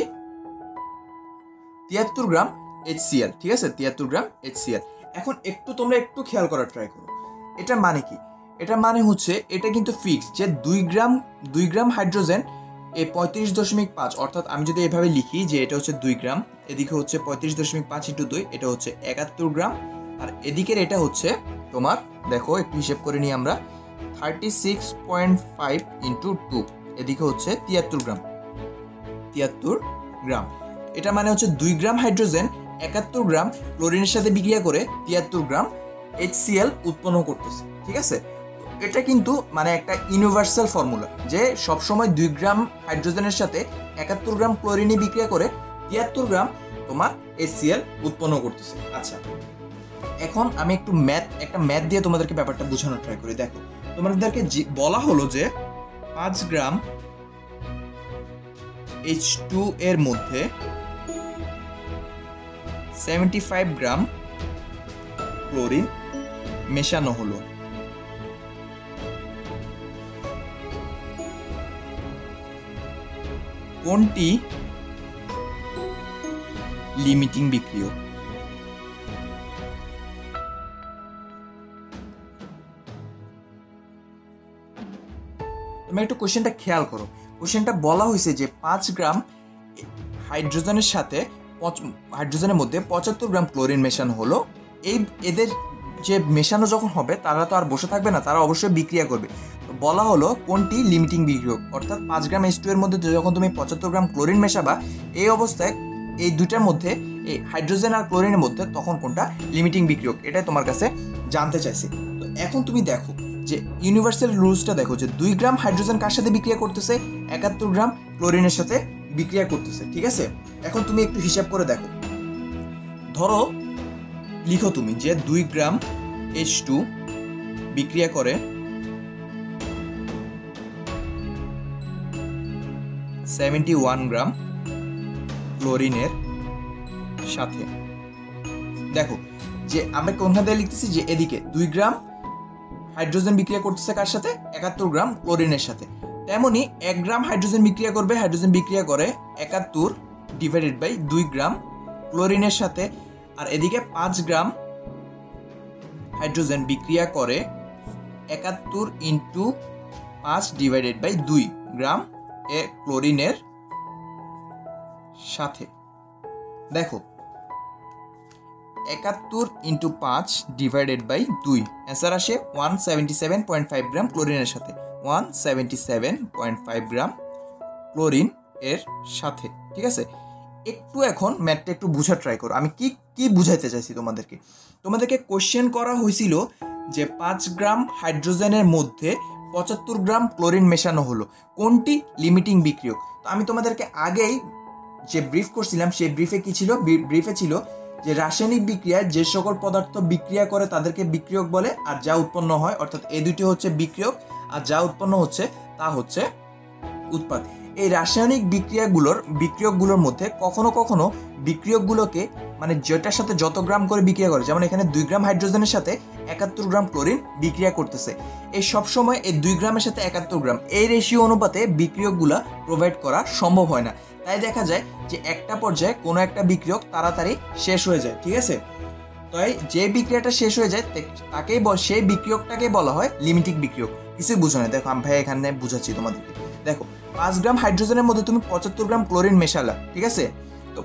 73 গ্রাম HCl। ঠিক আছে, 73 গ্রাম HCl। এখন তোমরা একটু খেয়াল করার ট্রাই করো, এটা মানে কি? এটা মানে হচ্ছে এটা কিন্তু ফিক্স যে 2 গ্রাম হাইড্রোজেন এই 35.5, অর্থাৎ আমি যদি এভাবে লিখি যে এটা হচ্ছে 2 গ্রাম, এদিকে হচ্ছে 35.5 × 2, এটা হচ্ছে 71 গ্রাম, আর এদিকের এটা হচ্ছে তোমার, দেখো একটু হিসেব করে নিই আমরা, 36.5 × 2, এদিকে হচ্ছে 73 গ্রাম। এটা মানে হচ্ছে 2 গ্রাম হাইড্রোজেন 71 গ্রাম ক্লোরিনের সাথে বিক্রিয়া করে 73 গ্রাম HCl উৎপন্ন করতেছে। ঠিক আছে, এটা কিন্তু মানে একটা ইউনিভার্সাল ফর্মুলা যে সবসময় 2 গ্রাম হাইড্রোজেনের সাথে 71 গ্রাম ক্লোরিনে বিক্রিয়া করে 73 গ্রাম তোমার HCl উৎপন্ন করতেছে। আচ্ছা, এখন আমি একটা ম্যাথ দিয়ে তোমাদেরকে ব্যাপারটা বোঝানোর ট্রাই করি। দেখো, তোমাদেরকে বলা হলো যে 5 গ্রাম H2 এর মধ্যে 75 গ্রাম ক্লোরিন মেশানো হলো। কোনটি লিমিটিং বিক্রিয়ক? তুমি একটু কোশ্চেনটা খেয়াল করো। কোশ্চেনটা বলা হয়েছে যে 5 গ্রাম হাইড্রোজেনের সাথে হাইড্রোজেনের মধ্যে 75 গ্রাম ক্লোরিন মেশানো হলো। এদের যে মেশানো যখন হবে তারা তো আর বসে থাকবে না, তারা অবশ্যই বিক্রিয়া করবে। তো বলা হলো কোনটি লিমিটিং বিক্রিয়ক, অর্থাৎ 5 গ্রাম H2 এর মধ্যে যখন তুমি 75 গ্রাম ক্লোরিন মেশাবা, এই অবস্থায় এই দুইটার মধ্যে, এই হাইড্রোজেন আর ক্লোরিনের মধ্যে তখন কোনটা লিমিটিং বিক্রিয়ক, এটাই তোমার কাছে জানতে চাইছি। তো এখন তুমি দেখো যে ইউনিভার্সাল রুলসটা দেখো যে 2 গ্রাম হাইড্রোজেন কার সাথে বিক্রিয়া করতেছে? 71 গ্রাম ক্লোরিনের সাথে বিক্রিয়া করতেছে, ঠিক আছে? এখন তুমি একটু হিসাব করে দেখো। ধরো লিখো তুমি যে 2 গ্রাম H2 বিক্রিয়া করে 71 গ্রাম ক্লোরিনের সাথে। দেখো যে আমরা কোনখান থেকে লিখতেছি যে এদিকে 2 গ্রাম হাইড্রোজেন বিক্রিয়া করতেছে কার সাথে? 71 গ্রাম ক্লোরিনের সাথে। তেমনি 1 গ্রাম হাইড্রোজেন বিক্রিয়া করবে, হাইড্রোজেন বিক্রিয়া করে 71 ডিভাইডেড বাই 2 গ্রাম ক্লোরিনের সাথে। আর এদিকে 5 গ্রাম হাইড্রোজেন বিক্রিয়া করে 71 ইন্টু 5 ডিভাইডেড বাই 2 গ্রাম ক্লোরিনের সাথে। দেখো 71 ইন্টু 5 ডিভাইডেড বাই 2, অ্যান্সার আসে 177.5 গ্রাম ক্লোরিনের সাথে। 177.5 গ্রাম ক্লোরিন এর সাথে, ঠিক আছে? একটু এখন ম্যাথটা একটু বুঝা ট্রাই করো। আমি কি বুঝাইতে চাইছি তোমাদেরকে কোশ্চেন করা হয়েছিল যে 5 গ্রাম হাইড্রোজেনের মধ্যে 75 গ্রাম ক্লোরিন মেশানো হলো, কোনটি লিমিটিং বিক্রিয়ক? তো আমি তোমাদেরকে আগেই যে ব্রিফ করছিলাম, সেই ব্রিফে কি ছিল? ব্রিফে ছিল যে রাসায়নিক বিক্রিয়ায় যে সকল পদার্থ বিক্রিয়া করে তাদেরকে বিক্রিয়ক বলে, আর যা উৎপন্ন হয়, অর্থাৎ এই দুটি হচ্ছে বিক্রিয়ক, আর যা উৎপন্ন হচ্ছে তা হচ্ছে উৎপাদ। এই রাসায়নিক বিক্রিয়কগুলোর মধ্যে কখনো কখনো বিক্রিয়কগুলোকে, মানে যেটার সাথে যত গ্রাম করে বিক্রিয়া করে, যেমন এখানে 2 গ্রাম হাইড্রোজেনের সাথে 71 গ্রাম ক্লোরিন বিক্রিয়া করতেছে, এই সবসময় এই 2 গ্রামের সাথে 71 গ্রাম এই রেশিও অনুপাতে বিক্রিয়কগুলা প্রোভাইড করা সম্ভব হয় না। তাই দেখা যায় যে একটা পর্যায়ে কোনো একটা বিক্রিয়ক তাড়াতাড়ি শেষ হয়ে যায়, ঠিক আছে? তাই যে বিক্রিয়াটা শেষ হয়ে যায় সেই বিক্রিয়কটাকে বলা হয় লিমিটিং বিক্রিয়ক। কিছুই বুঝো না, দেখো আমি ভাই এখানে বুঝাচ্ছি তোমাদেরকে। দেখো 5 গ্রাম হাইড্রোজেনের মধ্যে তুমি 75 গ্রাম ক্লোরিন মেশালা, ঠিক আছে? তো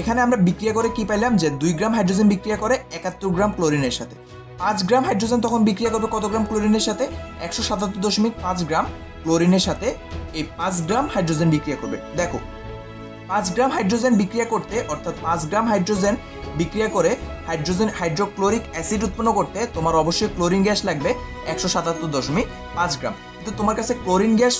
এখানে আমরা বিক্রিয়া করে কি পাইলাম? যে 2 গ্রাম হাইড্রোজেন বিক্রিয়া করে 71 গ্রাম ক্লোরিনের সাথে। 5 গ্রাম হাইড্রোজেন তখন বিক্রিয়া করবে কত গ্রাম ক্লোরিনের সাথে? 177.5 গ্রাম ক্লোরিনের সাথে এই 5 গ্রাম হাইড্রোজেন বিক্রিয়া করবে। দেখো 5 গ্রাম হাইড্রোজেন বিক্রিয়া করতে, অর্থাৎ 5 গ্রাম হাইড্রোজেন বিক্রিয়া করে হাইড্রোক্লোরিক অ্যাসিড উৎপন্ন করতে তোমার অবশ্যই ক্লোরিন গ্যাস লাগবে 177.5 গ্রাম। কিন্তু তোমার কাছে ক্লোরিন গ্যাস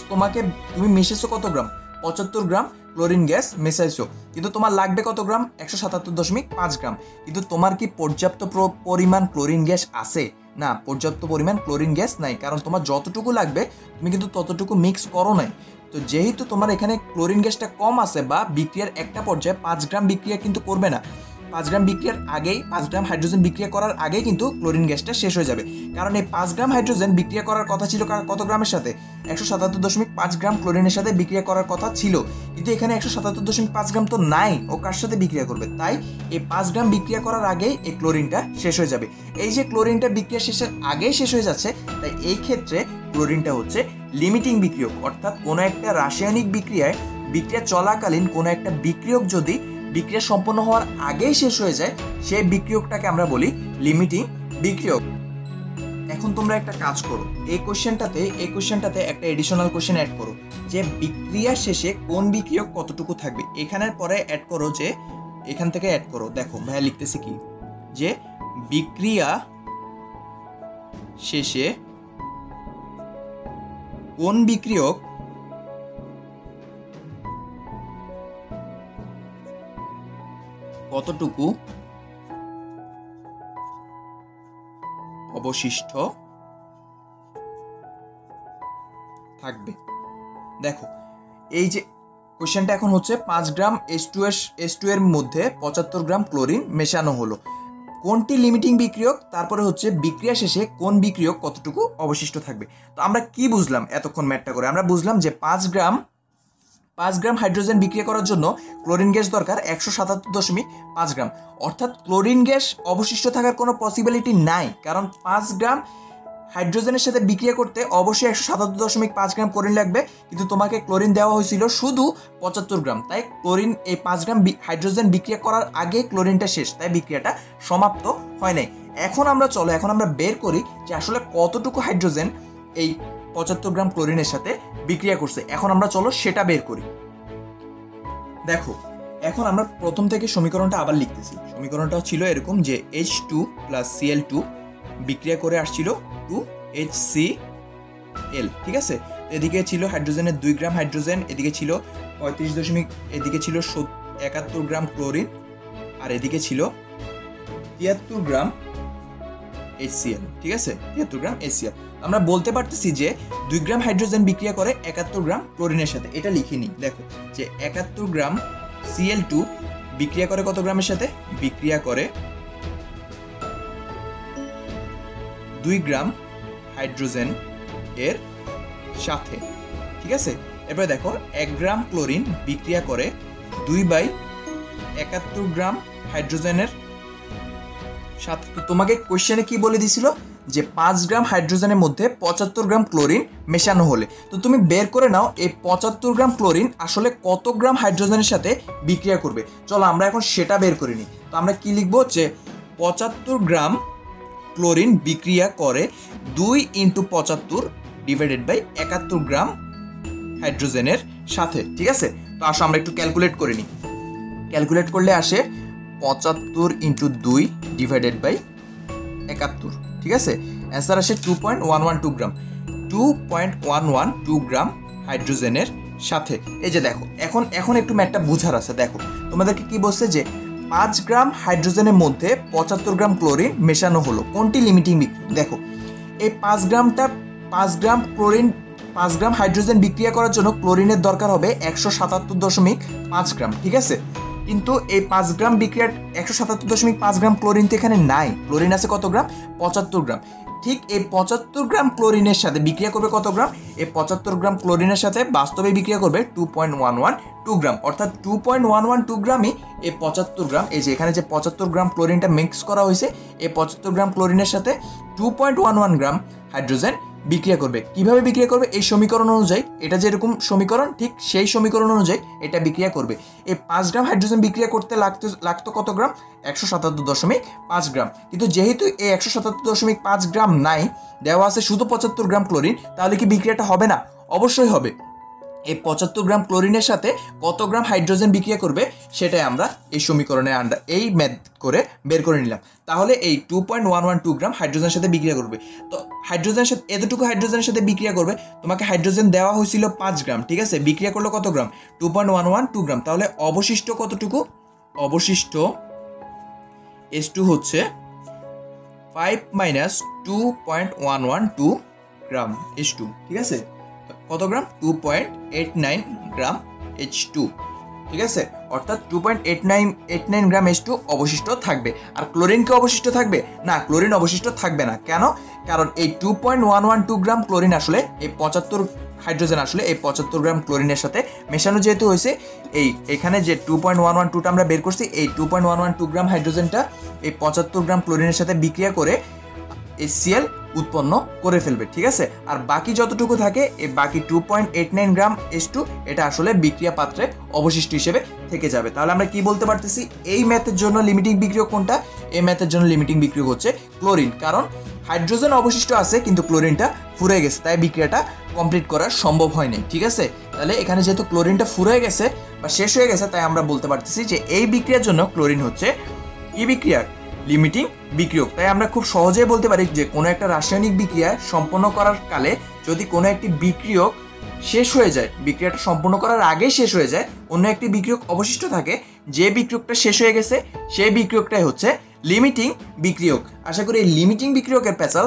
তুমি মিশেছো কত গ্রাম? 75 গ্রাম ক্লোরিন গ্যাস মেশাইছো, কিন্তু তোমার লাগবে কত গ্রাম? 177.5 গ্রাম। কিন্তু তোমার কি পর্যাপ্ত পরিমাণ ক্লোরিন গ্যাস আছে? না, পর্যাপ্ত পরিমাণ ক্লোরিন গ্যাস নাই, কারণ তোমার যতটুকু লাগবে তুমি কিন্তু ততটুকু মিক্স করো নাই। তো যেহেতু তোমার এখানে ক্লোরিন গ্যাসটা কম আছে, বা বিক্রিয়ার একটা পর্যায়ে 5 গ্রাম বিক্রিয়া কিন্তু করবে না, 5 গ্রাম বিক্রিয়ার আগেই, 5 গ্রাম হাইড্রোজেন বিক্রিয়া করার আগেই কিন্তু ক্লোরিন গ্যাসটা শেষ হয়ে যাবে। কারণ এই 5 গ্রাম হাইড্রোজেন বিক্রিয়া করার কথা ছিল কত গ্রামের সাথে? 177.5 গ্রাম ক্লোরিনের সাথে বিক্রিয়া করার কথা ছিল, কিন্তু এখানে 177.5 গ্রাম তো নাই, ও কার সাথে বিক্রিয়া করবে? তাই এই 5 গ্রাম বিক্রিয়া করার আগেই এই ক্লোরিনটা শেষ হয়ে যাবে। এই যে ক্লোরিনটা বিক্রিয়া শেষের আগেই শেষ হয়ে যাচ্ছে, তাই এই ক্ষেত্রে ক্লোরিনটা হচ্ছে লিমিটিং বিক্রিয়ক। অর্থাৎ কোনো একটা রাসায়নিক বিক্রিয়া চলাকালীন কোনো একটা বিক্রিয়ক যদি বিক্রিয়া সম্পন্ন হওয়ার আগেই শেষ হয়ে যায়, সেই বিক্রিয়কটাকে আমরা বলি লিমিটিং বিক্রিয়ক। এখন তোমরা একটা কাজ করো, এই কোশ্চেনটাতে একটা এডিশনাল কোশ্চেন অ্যাড করো যে বিক্রিয়া শেষে কোন বিক্রিয়ক কতটুকু থাকবে। এখানের পরে অ্যাড করো যে, এখান থেকে অ্যাড করো। দেখো ভাইয়া লিখতেছি কি, যে বিক্রিয়া শেষে কোন বিক্রিয়ক কতটুকু অবশিষ্ট থাকবে। দেখো এই যে কোশ্চেনটা এখন হচ্ছে 5 গ্রাম H2 এর মধ্যে 75 গ্রাম ক্লোরিন মেশানো হলো, কোনটি লিমিটিং বিক্রিয়ক, তারপরে হচ্ছে বিক্রিয়া শেষে কোন বিক্রিয়ক কতটুকু অবশিষ্ট থাকবে। তো আমরা কি বুঝলাম এতক্ষণ ম্যাথটা করে? আমরা বুঝলাম যে 5 গ্রাম হাইড্রোজেন বিক্রিয়া করার জন্য ক্লোরিন গ্যাস দরকার 177.5 গ্রাম, অর্থাৎ ক্লোরিন গ্যাস অবশিষ্ট থাকার কোনো পসিবিলিটি নাই, কারণ 5 গ্রাম হাইড্রোজেনের সাথে বিক্রিয়া করতে অবশ্যই 177.5 গ্রাম ক্লোরিন লাগবে, কিন্তু তোমাকে ক্লোরিন দেওয়া হয়েছিল শুধু 75 গ্রাম, তাই ক্লোরিন এই 5 গ্রাম হাইড্রোজেন বিক্রিয়া করার আগে ক্লোরিনটা শেষ, তাই বিক্রিয়াটা সমাপ্ত হয় নাই। এখন আমরা বের করি যে আসলে কতটুকু হাইড্রোজেন এই 75 গ্রাম ক্লোরিনের সাথে বিক্রিয়া করছে। এখন আমরা সেটা বের করি। দেখো, এখন আমরা প্রথম থেকে সমীকরণটা আবার লিখতেছি। সমীকরণটা ছিল এরকম যে H2 + Cl2 বিক্রিয়া করে আসছিল 2HCl, ঠিক আছে। এদিকে ছিল হাইড্রোজেনের 2 গ্রাম হাইড্রোজেন, এদিকে ছিল 71 গ্রাম ক্লোরিন, আর এদিকে ছিল 73 গ্রাম HCl, ঠিক আছে, 73 গ্রাম HCl। আমরা বলতে পারতেছি যে 2 গ্রাম হাইড্রোজেন বিক্রিয়া করে 71 গ্রাম ক্লোরিনের সাথে, এটা লিখে নিই। দেখো যে 71 গ্রাম Cl2 বিক্রিয়া করে কত গ্রামের সাথে? বিক্রিয়া করে 2 গ্রাম হাইড্রোজেন এর সাথে, ঠিক আছে। এরপরে দেখো 1 গ্রাম ক্লোরিন বিক্রিয়া করে 2/71 গ্রাম হাইড্রোজেনের সাথে। তোমাকে কোশ্চেনে কি বলে দিছিল যে 5 গ্রাম হাইড্রোজেনের মধ্যে 75 গ্রাম ক্লোরিন মেশানো হলে, তো তুমি বের করে নাও এই 75 গ্রাম ক্লোরিন আসলে কত গ্রাম হাইড্রোজেনের সাথে বিক্রিয়া করবে। চলো আমরা এখন সেটা বের করে নিই। তো আমরা কি লিখবো যে 75 গ্রাম ক্লোরিন বিক্রিয়া করে 2 × 75 / 71 গ্রাম হাইড্রোজেনের সাথে, ঠিক আছে। তো আসো আমরা একটু ক্যালকুলেট করে নিই। ক্যালকুলেট করলে আসে 75 × 2 / 71, ঠিক আছে। অ্যান্সার আসে 2.112 গ্রাম, 2.112 গ্রাম হাইড্রোজেনের সাথে। এই যে দেখো, এখন একটু ম্যাথটা বুঝার আছে। দেখো তোমাদেরকে কি বলছে যে 5 গ্রাম হাইড্রোজেনের মধ্যে 75 গ্রাম ক্লোরিন মেশানো হলো, কোনটি লিমিটিং বিক্রিয়া। দেখো এই 5 গ্রাম হাইড্রোজেন বিক্রিয়া করার জন্য ক্লোরিনের দরকার হবে 177.5 গ্রাম, ঠিক আছে। কিন্তু এই 5 গ্রাম বিক্রিয়ার 177.5 গ্রাম ক্লোরিন তো এখানে নাই, ক্লোরিন আছে কত গ্রাম? 75 গ্রাম। ঠিক এই 75 গ্রাম ক্লোরিনের সাথে বিক্রিয়া করবে কত গ্রাম? এই 75 গ্রাম ক্লোরিনের সাথে বাস্তবে বিক্রিয়া করবে 2.112 গ্রাম, অর্থাৎ 2.112 গ্রামই এই 75 গ্রাম, এই যে এখানে যে 75 গ্রাম ক্লোরিনটা মিক্স করা হয়েছে, এই 75 গ্রাম ক্লোরিনের সাথে 2.11 গ্রাম হাইড্রোজেন বিক্রিয়া করবে। কিভাবে বিক্রিয়া করবে? এই সমীকরণ অনুযায়ী, এটা যেরকম সমীকরণ ঠিক সেই সমীকরণ অনুযায়ী এটা বিক্রিয়া করবে। এই 5 গ্রাম হাইড্রোজেন বিক্রিয়া করতে লাগতো কত গ্রাম? 177.5 গ্রাম। কিন্তু যেহেতু এই 177.5 গ্রাম নাই, দেওয়া আছে শুধু 75 গ্রাম ক্লোরিন, তাহলে কি বিক্রিয়াটা হবে না? অবশ্যই হবে। এই 75 গ্রাম ক্লোরিনের সাথে কত গ্রাম হাইড্রোজেন বিক্রিয়া করবে সেটাই আমরা এই সমীকরণে এই ম্যাথ করে বের করে নিলাম। তাহলে এই 2.112 গ্রাম হাইড্রোজেনের সাথে বিক্রিয়া করবে। তো হাইড্রোজেনের সাথে এতটুকু হাইড্রোজেনের সাথে বিক্রিয়া করবে, তোমাকে হাইড্রোজেন দেওয়া হয়েছিল 5 গ্রাম, ঠিক আছে। বিক্রিয়া করলো কত গ্রাম? 2.112 গ্রাম। তাহলে অবশিষ্ট কতটুকু? অবশিষ্ট H2 হচ্ছে 5 - 2.112 গ্রাম H2, ঠিক আছে। কত গ্রাম? 2.89 গ্রাম H2, ঠিক আছে। অর্থাৎ 2.89 গ্রাম H2 অবশিষ্ট থাকবে। আর ক্লোরিন কি অবশিষ্ট থাকবে? না, ক্লোরিন অবশিষ্ট থাকবে না। কেন? কারণ এই 2.112 গ্রাম ক্লোরিন আসলে এই 75 হাইড্রোজেন আসলে এই 75 গ্রাম ক্লোরিনের সাথে মেশানো যেহেতু হয়েছে, এখানে যে 2.112টা আমরা বের করছি, এই 2.112 গ্রাম হাইড্রোজেনটা এই 75 গ্রাম ক্লোরিনের সাথে বিক্রিয়া করে HCl উৎপন্ন করে ফেলবে, ঠিক আছে। আর বাকি যতটুকু থাকে, এই বাকি 2.89 গ্রাম H2 এটা আসলে বিক্রিয়া পাত্রে অবশিষ্ট হিসেবে থেকে যাবে। তাহলে আমরা কি বলতে পারতেছি? এই ম্যাথের জন্য লিমিটিং বিক্রিয়ক কোনটা? এই ম্যাথের জন্য লিমিটিং বিক্রিয়ক হচ্ছে ক্লোরিন, কারণ হাইড্রোজেন অবশিষ্ট আছে কিন্তু ক্লোরিনটা ফুরিয়ে গেছে, তাই বিক্রিয়াটা কমপ্লিট করা সম্ভব হয়নি, ঠিক আছে। তাহলে এখানে যেহেতু ক্লোরিনটা ফুরিয়ে গেছে বা শেষ হয়ে গেছে, তাই আমরা বলতে পারতেছি যে এই বিক্রিয়ার জন্য ক্লোরিন হচ্ছে কি বিক্রিয়া? লিমিটিং বিক্রিয়ক। তাই আমরা খুব সহজেই বলতে পারি যে কোনো একটা রাসায়নিক বিক্রিয়া সম্পন্ন করার কালে যদি কোনো একটি বিক্রিয়ক শেষ হয়ে যায়, বিক্রিয়াটা সম্পূর্ণ করার আগেই শেষ হয়ে যায়, অন্য একটি বিক্রিয়ক অবশিষ্ট থাকে, যে বিক্রিয়কটা শেষ হয়ে গেছে সেই বিক্রিয়কটাই হচ্ছে লিমিটিং বিক্রিয়ক। আশা করি এই লিমিটিং বিক্রিয়কের প্যাচাল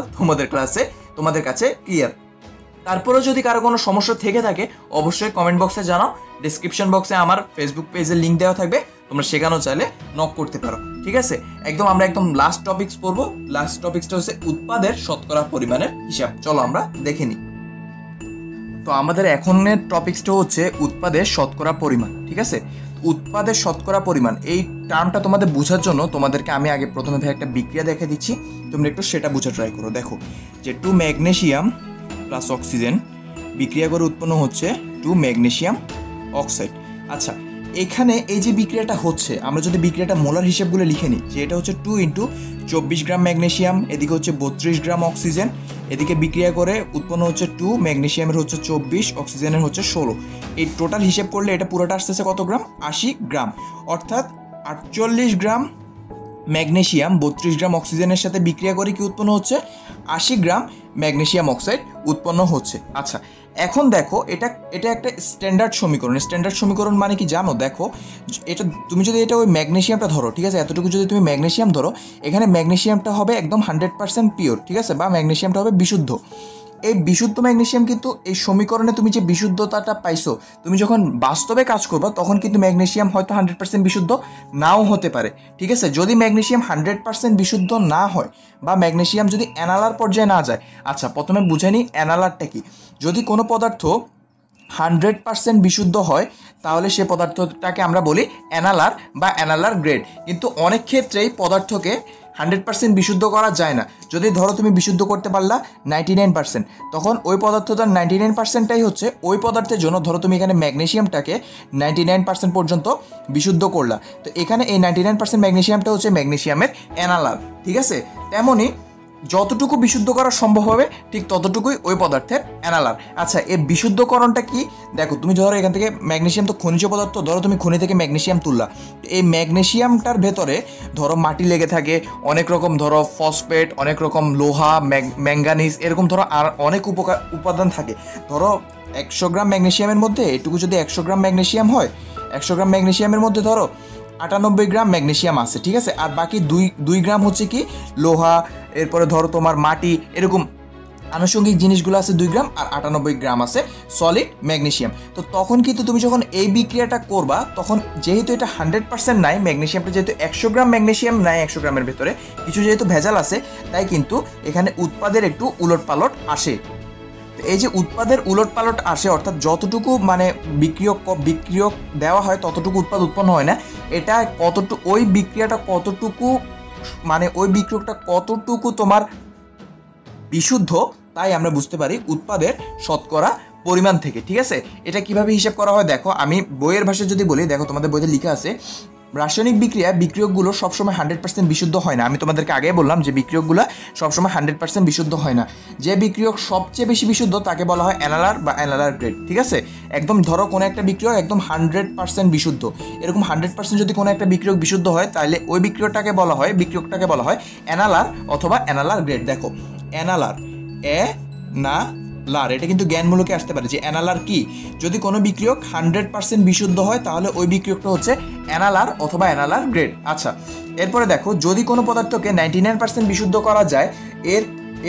তোমাদের কাছে ক্লিয়ার। তারপরেও যদি কারো কোনো সমস্যা থেকে থাকে অবশ্যই কমেন্ট বক্সে জানাও, ডিসক্রিপশন বক্সে আমার ফেসবুক পেজের লিঙ্ক দেওয়া থাকবে, তোমরা সেখানেও চাইলে নক করতে পারো। ঠিক আছে, আমরা একদম লাস্ট টপিকস পড়বো। লাস্ট টপিকসটা হচ্ছে উৎপাদের শতকরা পরিমাণের হিসাব। চলো আমরা দেখে নিই। তো আমাদের এখনের টপিকসটা হচ্ছে উৎপাদের শতকরা পরিমাণ। ঠিক আছে, উৎপাদের শতকরা পরিমাণ এই টার্মটা তোমাদের বোঝার জন্য তোমাদেরকে আমি আগে প্রথমে একটা বিক্রিয়া দেখে দিচ্ছি, তোমরা একটু সেটা বোঝা ট্রাই করো। দেখো যে 2 ম্যাগনেসিয়াম প্লাস অক্সিজেন বিক্রিয়া করে উৎপন্ন হচ্ছে 2 ম্যাগনেসিয়াম অক্সাইড। আচ্ছা, এখানে এই যে বিক্রিয়াটা হচ্ছে, আমরা যদি বিক্রিয়াটা মোলার হিসেবগুলো লিখে নিই, যে এটা হচ্ছে 2 × 24 গ্রাম ম্যাগনেসিয়াম, এদিকে হচ্ছে 32 গ্রাম অক্সিজেন, এদিকে বিক্রিয়া করে উৎপন্ন হচ্ছে 2, ম্যাগনেসিয়ামের হচ্ছে 24, অক্সিজেনের হচ্ছে 16। এই টোটাল হিসেব করলে এটা পুরোটা আসতেছে কত গ্রাম? 80 গ্রাম। অর্থাৎ 48 গ্রাম ম্যাগনেসিয়াম 32 গ্রাম অক্সিজেনের সাথে বিক্রিয়া করে কি উৎপন্ন হচ্ছে? 80 গ্রাম ম্যাগনেসিয়াম অক্সাইড উৎপন্ন হচ্ছে। আচ্ছা, এখন দেখো এটা একটা স্ট্যান্ডার্ড সমীকরণ। স্ট্যান্ডার্ড সমীকরণ মানে কি জানো? দেখো এটা তুমি যদি এটা ওই ম্যাগনেসিয়ামটা ধরো, ঠিক আছে, এতটুকু যদি তুমি ম্যাগনেসিয়াম ধরো, এখানে ম্যাগনেসিয়ামটা হবে একদম 100% পিওর, ঠিক আছে, বা ম্যাগনেসিয়ামটা হবে বিশুদ্ধ। এই বিশুদ্ধ ম্যাগনেসিয়াম কিন্তু এই সমীকরণে তুমি যে বিশুদ্ধতাটা পাইছো, তুমি যখন বাস্তবে কাজ করবা তখন কিন্তু ম্যাগনেসিয়াম হয়তো 100% বিশুদ্ধ নাও হতে পারে। ঠিক আছে, যদি ম্যাগনেসিয়াম 100% বিশুদ্ধ না হয় বা ম্যাগনেসিয়াম যদি অ্যানালার পর্যায়ে না যায়। আচ্ছা, প্রথমে বুঝে নিই অ্যানালারটা কি। যদি কোনো পদার্থ 100% বিশুদ্ধ হয় তাহলে সে পদার্থটাকে আমরা বলি অ্যানালার বা অ্যানালার গ্রেড। কিন্তু অনেক ক্ষেত্রেই পদার্থকে 100% বিশুদ্ধ করা যায় না। যদি ধরো তুমি বিশুদ্ধ করতে পারলা 99%, তখন ওই পদার্থটার 99%টাই হচ্ছে ওই পদার্থের জন্য। ধরো তুমি এখানে ম্যাগনেসিয়ামটাকে 99% পর্যন্ত বিশুদ্ধ করলা, তো এখানে এই 99% ম্যাগনেসিয়ামটা হচ্ছে ম্যাগনেসিয়ামের অ্যানালার। ঠিক আছে, তেমনই যতটুকু বিশুদ্ধ করা সম্ভব হবে ঠিক ততটুকুই ওই পদার্থের অ্যানালার। আচ্ছা, এই বিশুদ্ধকরণটা কি? দেখো তুমি ধরো এখান থেকে ম্যাগনেসিয়াম তো খনিজ পদার্থ, ধরো তুমি খনি থেকে ম্যাগনেসিয়াম তুললা, এই ম্যাগনেসিয়ামটার ভেতরে ধরো মাটি লেগে থাকে, অনেক রকম ধরো ফসফেট, অনেক রকম লোহা, ম্যাঙ্গানিজ, এরকম ধরো আর অনেক উপাদান থাকে। ধরো 100 গ্রাম ম্যাগনেসিয়ামের মধ্যে এটুকু যদি 100 গ্রাম ম্যাগনেসিয়াম হয়, 100 গ্রাম ম্যাগনেসিয়ামের মধ্যে ধরো 98 গ্রাম ম্যাগনেসিয়াম আছে। ঠিক আছে, আর বাকি 2 গ্রাম হচ্ছে কি লোহা, এরপরে ধরো তোমার মাটি, এরকম আনুষঙ্গিক জিনিসগুলো আছে 2 গ্রাম, আর 98 গ্রাম আছে সলিড ম্যাগনেসিয়াম। তো তখন কিন্তু তুমি যখন এই বিক্রিয়াটা করবা, তখন যেহেতু এটা 100% নাই, ম্যাগনেসিয়ামটা যেহেতু 100 গ্রাম ম্যাগনেসিয়াম নাই, 100 গ্রামের ভেতরে কিছু যেহেতু ভেজাল আছে, তাই কিন্তু এখানে উৎপাদের একটু উলটপালট আসে। এই যে উৎপাদের উলটপালট আসে, অর্থাৎ যতটুকু মানে বিক্রিয়ক দেওয়া হয় ততটুকু উৎপাদ উৎপন্ন হয় না। এটা কতটুকু ওই বিক্রিয়াটা কতটুকু মানে ওই বিক্রিয়কটা কতটুকু তোমার বিশুদ্ধ, তাই আমরা বুঝতে পারি উৎপাদের শতকরা পরিমাণ থেকে। ঠিক আছে, এটা কিভাবে হিসাব করা হয় দেখো, আমি বইয়ের ভাষায় যদি বলি, দেখো তোমাদের বইতে লেখা আছে রাসায়নিক বিক্রিয়কগুলো সবসময় 100% বিশুদ্ধ হয় না। আমি তোমাদেরকে আগে বললাম যে বিক্রিয়কগুলো সবসময় 100% বিশুদ্ধ হয় না। যে বিক্রিয়ক সবচেয়ে বেশি বিশুদ্ধ তাকে বলা হয় অ্যানালার বা অ্যানালার গ্রেড। ঠিক আছে, একদম ধরো কোনো একটা বিক্রিয়ক একদম 100% বিশুদ্ধ, এরকম 100% যদি কোনো একটা বিক্রিয়ক বিশুদ্ধ হয়, তাহলে ওই বিক্রিয়কটাকে বলা হয় অ্যানালার অথবা অ্যানালার গ্রেড। দেখো অ্যানালার, লার, এটা কিন্তু জ্ঞানমূলকে আসতে পারে যে অ্যানালার কি। যদি কোনো বিক্রিয়ক 100% বিশুদ্ধ হয় তাহলে ওই বিক্রিয়কটা হচ্ছে অ্যানালার অথবা অ্যানালার গ্রেড। আচ্ছা, এরপরে দেখো যদি কোনো পদার্থকে 99% বিশুদ্ধ করা যায়,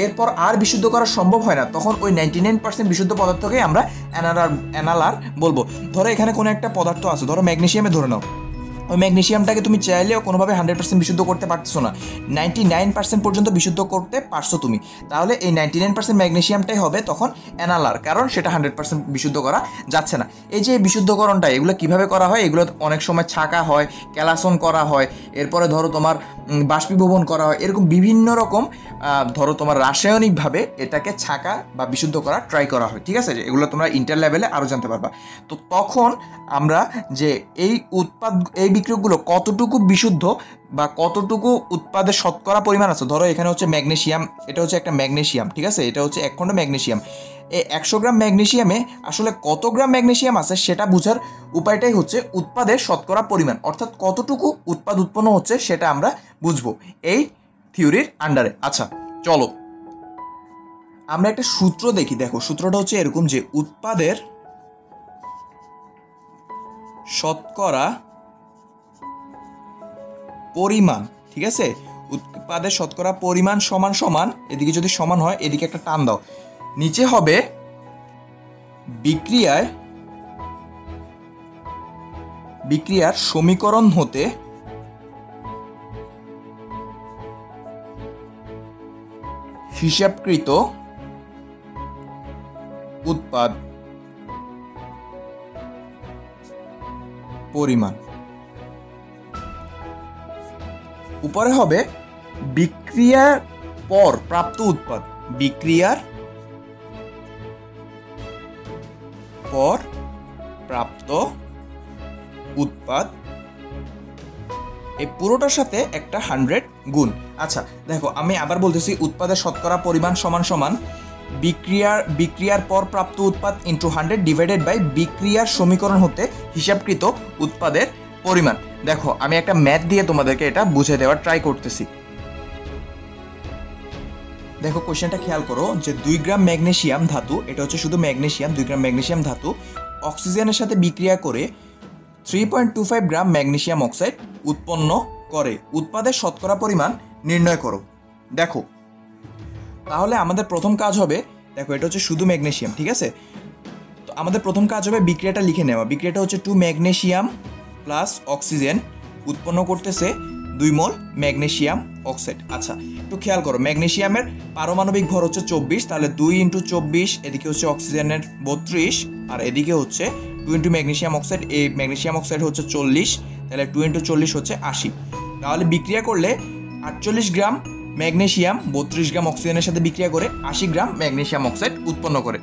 এরপর আর বিশুদ্ধ করা সম্ভব হয় না, তখন ওই 99% বিশুদ্ধ পদার্থকে আমরা অ্যানালার বলবো। ধরো এখানে কোনো একটা পদার্থ আছে, ধরো ম্যাগনেসিয়ামে ধরে নাও, ওই ম্যাগনেসিয়ামটাকে তুমি চাইলেও কোনোভাবে 100% বিশুদ্ধ করতে পারছো না, 99% পর্যন্ত বিশুদ্ধ করতে পারছো তুমি, তাহলে এই 99% ম্যাগনেসিয়ামটাই হবে তখন অ্যানালার, কারণ সেটা 100% বিশুদ্ধ করা যাচ্ছে না। এই যে বিশুদ্ধকরণটা এগুলো কিভাবে করা হয়, এগুলো অনেক সময় ছাঁকা হয়, ক্যালাসন করা হয়, এরপরে ধরো তোমার বাষ্পীভবন করা হয়, এরকম বিভিন্ন রকম ধরো তোমার রাসায়নিকভাবে এটাকে ছাঁকা বা বিশুদ্ধ করা ট্রাই করা হয়। ঠিক আছে, এগুলো তোমরা ইন্টার লেভেলে আরও জানতে পারবা। তো তখন আমরা যে এই বিক্রিয়কগুলো কতটুকু বিশুদ্ধ বা কতটুকু উৎপাদের শতকরা পরিমাণ আছে, ধরো এখানে হচ্ছে ম্যাগনেসিয়াম, এটা হচ্ছে একটা ম্যাগনেসিয়াম, ঠিক আছে, এটা হচ্ছে 1 খণ্ড ম্যাগনেসিয়াম। এই 100 গ্রাম ম্যাগনেসিয়ামে আসলে কত গ্রাম ম্যাগনেসিয়াম আছে সেটা বোঝার উপায়টাই হচ্ছে উৎপাদের শতকরা পরিমাণ, অর্থাৎ কতটুকু উৎপাদ উৎপন্ন হচ্ছে সেটা আমরা বুঝবো এই থিওরির আন্ডারে। আচ্ছা চলো আমরা একটা সূত্র দেখি। দেখো সূত্রটা হচ্ছে এরকম যে উৎপাদের শতকরা পরিমাণ, ঠিক আছে, উৎপাদের শতকরা পরিমাণ সমান সমান, এদিকে যদি সমান হয় এদিকে একটা টান দাও, নিচে হবে বিক্রিয়ার সমীকরণ হতে হিসাবকৃত উৎপাদ পরিমাণ। উপরে হবে বিক্রিয়ার পর প্রাপ্ত উৎপাদ, বিক্রিয়ার পর প্রাপ্ত উৎপাদ, এই পুরোটার সাথে একটা 100 গুণ। আচ্ছা দেখো, আমি আবার বলতেছি, উৎপাদের শতকরা পরিমাণ সমান সমান বিক্রিয়ার পর প্রাপ্ত উৎপাদ ইন্টু 100 ডিভাইডেড বাই বিক্রিয়ার সমীকরণ হতে হিসাবকৃত উৎপাদের পরিমাণ। দেখো আমি একটা ম্যাথ দিয়ে তোমাদেরকে এটা বুঝে দেওয়ার ট্রাই করতেছি। দেখো কোশ্চেনটা খেয়াল করো যে 2 গ্রাম ম্যাগনেসিয়াম ধাতু, এটা হচ্ছে শুধু ম্যাগনেসিয়াম, 2 গ্রাম ম্যাগনেসিয়াম ধাতু অক্সিজেনের সাথে বিক্রিয়া করে 3.25 গ্রাম ম্যাগনেসিয়াম অক্সাইড উৎপন্ন করে। উৎপাদের শতকরা পরিমাণ নির্ণয় করো। দেখো তাহলে আমাদের প্রথম কাজ হবে, দেখো এটা হচ্ছে শুধু ম্যাগনেসিয়াম, ঠিক আছে? তো আমাদের প্রথম কাজ হবে বিক্রিয়াটা লিখে নেওয়া। বিক্রিয়াটা হচ্ছে 2 ম্যাগনেসিয়াম প্লাস অক্সিজেন উৎপন্ন করতেছে 2 মোল ম্যাগনেসিয়াম অক্সাইড। আচ্ছা একটু খেয়াল করো, ম্যাগনেসিয়ামের পারমাণবিক ভর হচ্ছে 24, তাহলে 2 × 24, এদিকে হচ্ছে অক্সিজেনের 32 আর এদিকে হচ্ছে 2 × ম্যাগনেসিয়াম অক্সাইড, এই ম্যাগনেসিয়াম অক্সাইড হচ্ছে 40, তাহলে 2 × 40 হচ্ছে 80। তাহলে বিক্রিয়া করলে 48 গ্রাম ম্যাগনেসিয়াম 32 গ্রাম অক্সিজেনের সাথে বিক্রিয়া করে 80 গ্রাম ম্যাগনেসিয়াম অক্সাইড উৎপন্ন করে।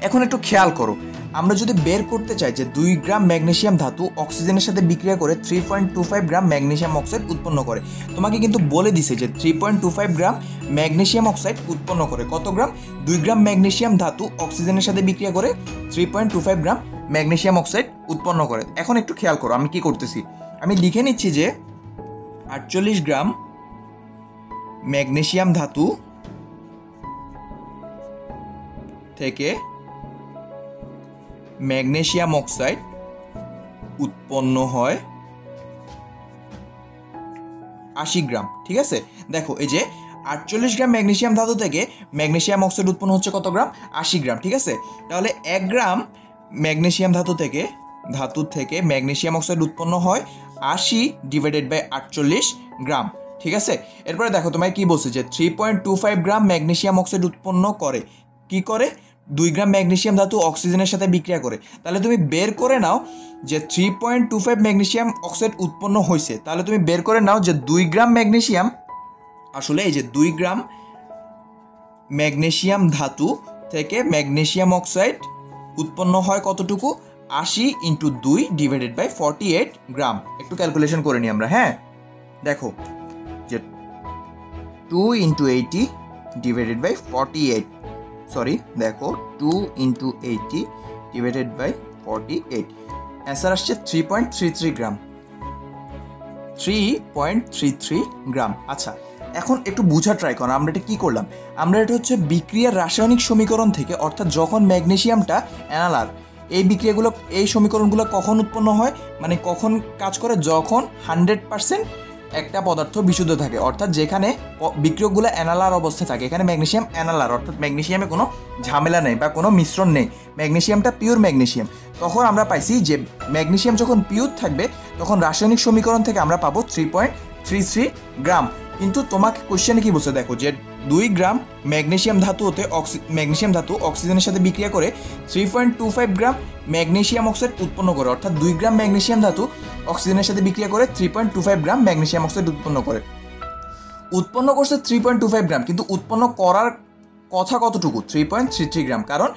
এখন একটু খেয়াল করো, আমরা যদি বের করতে চাই যে 2 গ্রাম ম্যাগনেসিয়াম ধাতু অক্সিজেনের সাথে বিক্রিয়া করে 3.25 গ্রাম ম্যাগনেসিয়াম অক্সাইড উৎপন্ন করে, তোমাকে কিন্তু বলে দিছে যে 3.25 গ্রাম ম্যাগনেসিয়াম অক্সাইড উৎপন্ন করে কত গ্রাম? 2 গ্রাম ম্যাগনেসিয়াম ধাতু অক্সিজেনের সাথে বিক্রিয়া করে 3.25 গ্রাম ম্যাগনেসিয়াম অক্সাইড উৎপন্ন করে। এখন একটু খেয়াল করো আমি কি করতেছি, আমি লিখে নিচ্ছি যে 48 গ্রাম ম্যাগনেসিয়াম ধাতু থেকে ম্যাগনেসিয়াম অক্সাইড উৎপন্ন হয় 80 গ্রাম, ঠিক আছে? দেখো এই যে 48 গ্রাম ম্যাগনেসিয়াম ধাতু থেকে ম্যাগনেসিয়াম অক্সাইড উৎপন্ন হচ্ছে কত গ্রাম? 80 গ্রাম, ঠিক আছে? তাহলে 1 গ্রাম ম্যাগনেসিয়াম ধাতু থেকে ম্যাগনেসিয়াম অক্সাইড উৎপন্ন হয় 80 ডিভাইডেড বাই 48 গ্রাম, ঠিক আছে? এরপরে দেখো তোমায় কি বলছে যে 3.25 গ্রাম ম্যাগনেসিয়াম অক্সাইড উৎপন্ন করে, কি করে? 2 গ্রাম ম্যাগনেসিয়াম ধাতু অক্সিজেনের সাথে বিক্রিয়া করে। তাহলে তুমি বের করে নাও যে 3.25 ম্যাগনেসিয়াম অক্সাইড উৎপন্ন হয়েছে, তাহলে তুমি বের করে নাও যে 2 গ্রাম ম্যাগনেসিয়াম, আসলে এই যে 2 গ্রাম ম্যাগনেসিয়াম ধাতু থেকে ম্যাগনেসিয়াম অক্সাইড উৎপন্ন হয় কতটুকু? 80 × 2 ডিভাইডেড বাই 48 গ্রাম। একটু ক্যালকুলেশন করে নিই আমরা, হ্যাঁ? দেখো যে 2 × 80 ডিভাইডেড বাই 48, সরি দেখো 2 × 80 ডিভাইডেড বাই 48, অ্যান্সার আসছে 3.33 গ্রাম, 3.33 গ্রাম। আচ্ছা এখন একটু বোঝা ট্রাই করো, আমরা এটা কী করলাম? আমরা এটা হচ্ছে বিক্রিয়ার রাসায়নিক সমীকরণ থেকে, অর্থাৎ যখন ম্যাগনেসিয়ামটা অ্যানালার, এই সমীকরণগুলো কখন উৎপন্ন হয়, মানে কখন কাজ করে? যখন 100% একটা পদার্থ বিশুদ্ধ থাকে, অর্থাৎ যেখানে বিক্রিয়কগুলো অ্যানালার অবস্থায় থাকে। এখানে ম্যাগনেসিয়াম অ্যানালার, অর্থাৎ ম্যাগনেসিয়ামে কোনো ঝামেলা নেই বা কোনো মিশ্রণ নেই, ম্যাগনেসিয়ামটা পিওর ম্যাগনেসিয়াম। তখন আমরা পাইছি যে ম্যাগনেসিয়াম যখন পিওর থাকবে তখন রাসায়নিক সমীকরণ থেকে আমরা পাবো 3.33 গ্রাম। কিন্তু তোমাকে কোশ্চেনে কি বলছে, দেখো যে 2 গ্রাম ম্যাগনেসিয়াম ধাতু অক্সিজেনের সাথে বিক্রিয়া করে 3.25 গ্রাম ম্যাগনেসিয়াম অক্সাইড উৎপন্ন করে, অর্থাৎ 2 গ্রাম ম্যাগনেসিয়াম ধাতু অক্সিজেনের সাথে বিক্রিয়া করে 3.25 গ্রাম ম্যাগনেসিয়াম অক্সাইড উৎপন্ন করছে 3.25 গ্রাম, কিন্তু উৎপন্ন করার কথা কতটুকু? 3.33 গ্রাম। কারণ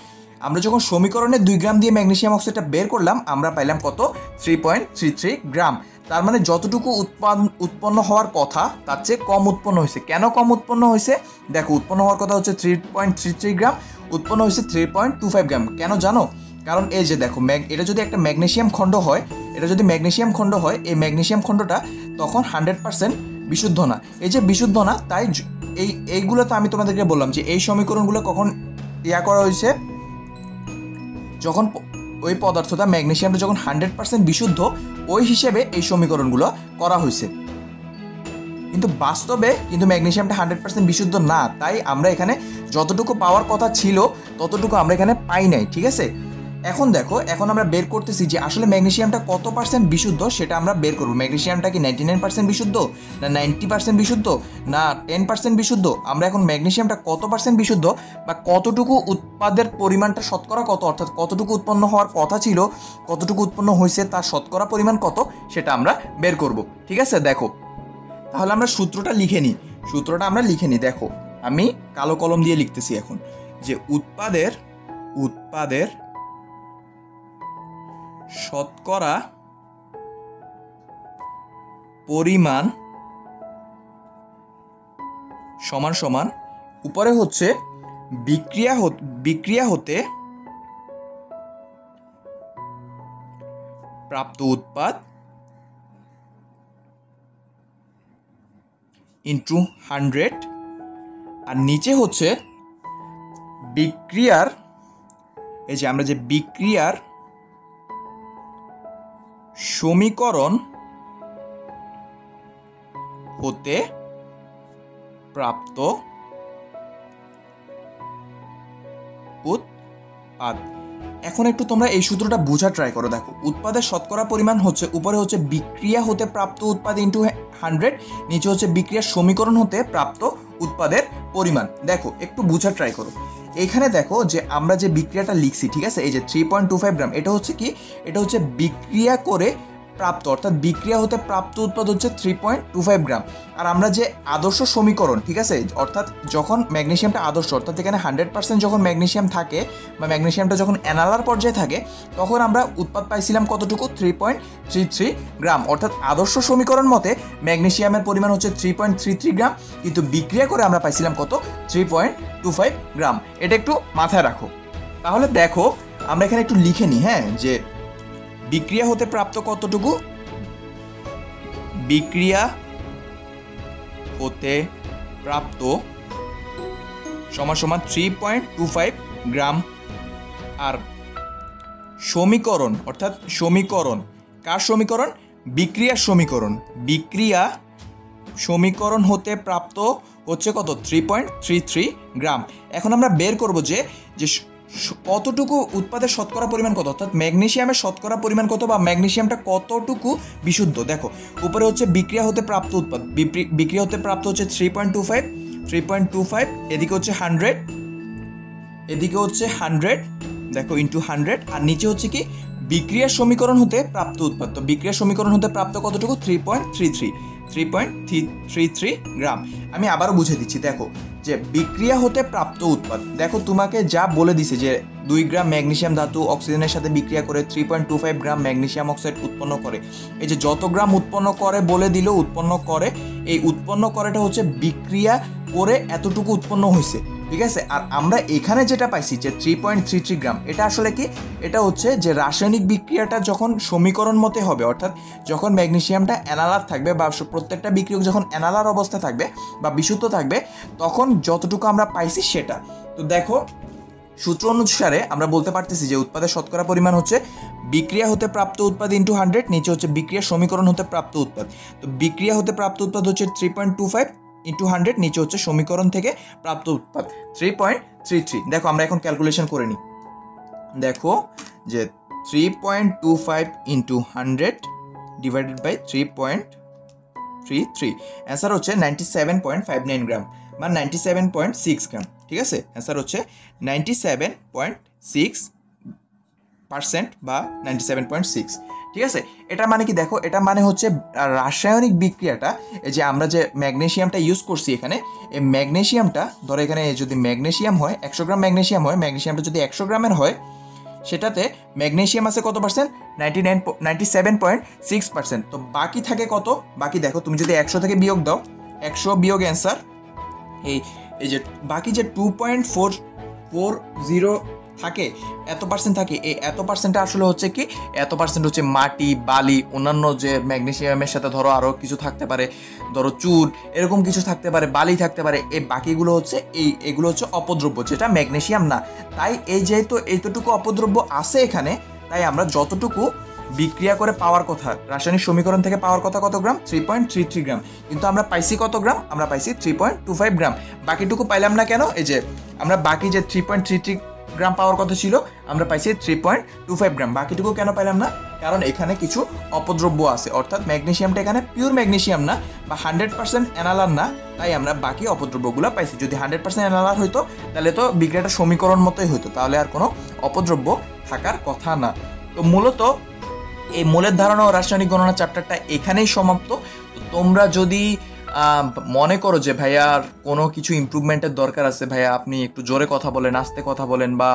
আমরা যখন সমীকরণে 2 গ্রাম দিয়ে ম্যাগনেসিয়াম অক্সাইডটা বের করলাম, আমরা পাইলাম কত? 3.33 গ্রাম। তার মানে যতটুকু উৎপন্ন হওয়ার কথা তার চেয়ে কম উৎপন্ন হয়েছে। কেন কম উৎপন্ন হয়েছে? দেখো উৎপন্ন হওয়ার কথা হচ্ছে 3.33 গ্রাম, উৎপন্ন হয়েছে 3.25 গ্রাম। কেন জানো? কারণ এই যে দেখো, এটা যদি একটা ম্যাগনেসিয়াম খণ্ড হয়, এই ম্যাগনেসিয়াম খণ্ডটা তখন 100% বিশুদ্ধ না। এই যে বিশুদ্ধ না, তাই এইগুলো তো আমি তোমাদেরকে বললাম যে এই সমীকরণগুলো কখন করা হয়েছে? যখন ওই পদার্থটা ম্যাগনেসিয়ামটা যখন 100% বিশুদ্ধ, ওই হিসেবে এই সমীকরণগুলো করা হয়েছে। কিন্তু বাস্তবে কিন্তু ম্যাগনেসিয়ামটা 100% বিশুদ্ধ না, তাই আমরা এখানে যতটুকু পাওয়ার কথা ছিল ততটুকু আমরা এখানে পাই নাই, ঠিক আছে। এখন দেখো, এখন আমরা বের করতেছি যে আসলে ম্যাগনেসিয়ামটা কত পার্সেন্ট বিশুদ্ধ সেটা আমরা বের করবো। ম্যাগনেসিয়ামটা কি 99% বিশুদ্ধ, না 90% বিশুদ্ধ, না 10% বিশুদ্ধ? আমরা এখন ম্যাগনেসিয়ামটা কত পার্সেন্ট বিশুদ্ধ বা কতটুকু উৎপাদের পরিমাণটা শতকরা কত, অর্থাৎ কতটুকু উৎপন্ন হওয়ার কথা ছিল, কতটুকু উৎপন্ন হয়েছে তার শতকরা পরিমাণ কত, সেটা আমরা বের করব, ঠিক আছে। দেখো তাহলে আমরা সূত্রটা লিখে নিই, আমরা লিখে নিই। দেখো আমি কালো কলম দিয়ে লিখতেছি এখন, যে উৎপাদের শতকরা পরিমাণ সমান সমান উপরে হচ্ছে বিক্রিয়া হতে প্রাপ্ত উৎপাদ ইন্টু 100, আর নিচে হচ্ছে বিক্রিয়ার, এই যে আমরা যে বিক্রিয়ার সমীকরণ হতে প্রাপ্ত উৎপাদ। এখন একটু তোমরা এই সূত্রটা বোঝা ট্রাই করো। দেখো উৎপাদের শতকরা পরিমাণ হচ্ছে, উপরে হচ্ছে বিক্রিয়া হতে প্রাপ্ত উৎপাদ ইন্টু 100, নিচে হচ্ছে বিক্রিয়ার সমীকরণ হতে প্রাপ্ত উৎপাদের পরিমাণ। দেখো একটু বোঝা ট্রাই করো। এখানে দেখো যে আমরা যে বিক্রিয়াটা লিখছি, ঠিক আছে, এই যে 3.25 গ্রাম, এটা হচ্ছে কি, এটা হচ্ছে বিক্রিয়া করে প্রাপ্ত, অর্থাৎ বিক্রিয়া হতে প্রাপ্ত উৎপাদ হচ্ছে 3.25 গ্রাম। আর আমরা যে আদর্শ সমীকরণ, ঠিক আছে, অর্থাৎ যখন ম্যাগনেসিয়ামটা আদর্শ, অর্থাৎ এখানে 100% যখন ম্যাগনেসিয়াম থাকে বা ম্যাগনেসিয়ামটা যখন অ্যানালার পর্যায়ে থাকে, তখন আমরা উৎপাদ পাইছিলাম কতটুকু, 3.33 গ্রাম। অর্থাৎ আদর্শ সমীকরণ মতে ম্যাগনেসিয়ামের পরিমাণ হচ্ছে 3.33 গ্রাম, কিন্তু বিক্রিয়া করে আমরা পাইছিলাম কত, 3.25 গ্রাম। এটা একটু মাথায় রাখো। তাহলে দেখো আমরা এখানে একটু লিখে নিই, হ্যাঁ, যে বিক্রিয়া হতে প্রাপ্ত কতটুকু, বিক্রিয়া হতে প্রাপ্ত সমান সমান 3.25 গ্রাম। আর সমীকরণ, অর্থাৎ সমীকরণ, কার সমীকরণ, বিক্রিয়ার সমীকরণ, বিক্রিয়া সমীকরণ হতে প্রাপ্ত হচ্ছে কত, 3.33 গ্রাম। এখন আমরা বের করব যে কতটুকু উৎপাদের শতকরা পরিমাণ কত, অর্থাৎ ম্যাগনেসিয়ামের শতকরা পরিমাণ কত বা ম্যাগনেসিয়ামটা কতটুকু বিশুদ্ধ। দেখো উপরে হচ্ছে বিক্রিয়া হতে প্রাপ্ত উৎপাদ, বিক্রিয়া হতে প্রাপ্ত হচ্ছে 3.25, এদিকে হচ্ছে 100, এদিকে হচ্ছে 100, দেখো ইন্টু 100, আর নিচে হচ্ছে কি বিক্রিয়ার সমীকরণ হতে প্রাপ্ত উৎপাদ। তো বিক্রিয়ার সমীকরণ হতে প্রাপ্ত কতটুকু, 3.33 গ্রাম। আমি আবারও বুঝে দিচ্ছি। দেখো যে বিক্রিয়া হতে প্রাপ্ত উৎপাদ, দেখো তোমাকে যা বলে দিছে যে 2 গ্রাম ম্যাগনেসিয়াম ধাতু অক্সিজেনের সাথে বিক্রিয়া করে 3.25 গ্রাম ম্যাগনেসিয়াম অক্সাইড উৎপন্ন করে। এই যে যত গ্রাম উৎপন্ন করে বলে দিল, উৎপন্ন করে, এই উৎপন্ন করেটা হচ্ছে বিক্রিয়া করে এতটুকু উৎপন্ন হয়েছে, ঠিক আছে। আর আমরা এখানে যেটা পাইছি যে 3.33 গ্রাম, এটা আসলে কি, এটা হচ্ছে যে রাসায়নিক বিক্রিয়াটা যখন সমীকরণ মতে হবে, অর্থাৎ যখন ম্যাগনেসিয়ামটা অ্যানালার থাকবে বা প্রত্যেকটা বিক্রিয়ক যখন অ্যানালার অবস্থা থাকবে বা বিশুদ্ধ থাকবে, তখন যতটুকু আমরা পাইছি সেটা। তো দেখো সূত্র অনুসারে আমরা বলতে পারতেছি যে উৎপাদের শতকরা পরিমাণ হচ্ছে বিক্রিয়া হতে প্রাপ্ত উৎপাদ ইন্টু 100, নিচে হচ্ছে বিক্রিয়ার সমীকরণ হতে প্রাপ্ত উৎপাদ। তো বিক্রিয়া হতে প্রাপ্ত উৎপাদ হচ্ছে 3.25 ইন্টু 100, নিচে হচ্ছে সমীকরণ থেকে প্রাপ্ত উৎপাদ 3.33। দেখো আমরা এখন ক্যালকুলেশন করে নিই। দেখো যে 3.25 ইন্টু 100 ডিভাইডেড বাই 3.33, অ্যান্সার হচ্ছে 97.59 গ্রাম বা 97.6 গ্রাম, ঠিক আছে। অ্যান্সার হচ্ছে 97.6% বা 97.6, ঠিক আছে। এটা মানে কি, দেখো এটা মানে হচ্ছে রাসায়নিক বিক্রিয়াটা, এই যে আমরা যে ম্যাগনেসিয়ামটা ইউজ করছি এখানে, এই ম্যাগনেসিয়ামটা ধরো এখানে যদি ম্যাগনেসিয়াম হয় 100 গ্রাম ম্যাগনেসিয়াম হয়, ম্যাগনেসিয়ামটা যদি 100 গ্রামের হয়, সেটাতে ম্যাগনেসিয়াম আছে কত পার্সেন্ট, 97.6%। তো বাকি থাকে কত, বাকি দেখো তুমি যদি 100 থেকে বিয়োগ দাও, 100 বিয়োগ অ্যান্সার এই যে বাকি যে 2.440 থাকে, এত পার্সেন্ট থাকে, এই এত পার্সেন্টটা আসলে হচ্ছে কি, এত পার্সেন্ট হচ্ছে মাটি, বালি, অন্যান্য যে ম্যাগনেসিয়ামের সাথে ধরো আরও কিছু থাকতে পারে, ধরো চুন, এরকম কিছু থাকতে পারে, বালি থাকতে পারে। এই বাকিগুলো হচ্ছে এগুলো হচ্ছে অপদ্রব্য, যেটা ম্যাগনেসিয়াম না। তাই এই যেহেতু এইটুকু অপদ্রব্য আছে এখানে, তাই আমরা বিক্রিয়া করে পাওয়ার কথা, রাসায়নিক সমীকরণ থেকে পাওয়ার কথা কত গ্রাম? 3.33 গ্রাম। কিন্তু আমরা পাইছি কত গ্রাম? আমরা পাইছি 3.25 গ্রাম। বাকিটুকু পাইলাম না কেন? এই যে আমরা বাকি যে 3.33 গ্রাম পাওয়ার কথা ছিল আমরা পাইছি 3.25 গ্রাম। বাকিটুকু কেন পাইলাম না? কারণ এখানে কিছু অপদ্রব্য আছে, অর্থাৎ ম্যাগনেসিয়ামটা এখানে পিওর ম্যাগনেসিয়াম না বা 100% অ্যানালার না, তাই আমরা বাকি অপদ্রব্যগুলো পাইছি। যদি 100% অ্যানালার হইতো তাহলে তো বিক্রিয়াটা সমীকরণ মতোই হইতো, তাহলে আর কোনো অপদ্রব্য থাকার কথা না। তো মূলত এই মোলের ধারণা ও রাসায়নিক গণনা চ্যাপ্টারটা এখানেই সমাপ্ত। তো তোমরা যদি মনে করো যে ভাইয়া কোনো কিছু ইমপ্রুভমেন্টের দরকার আছে, ভাইয়া আপনি একটু জোরে কথা বলেন, আস্তে কথা বলেন, বা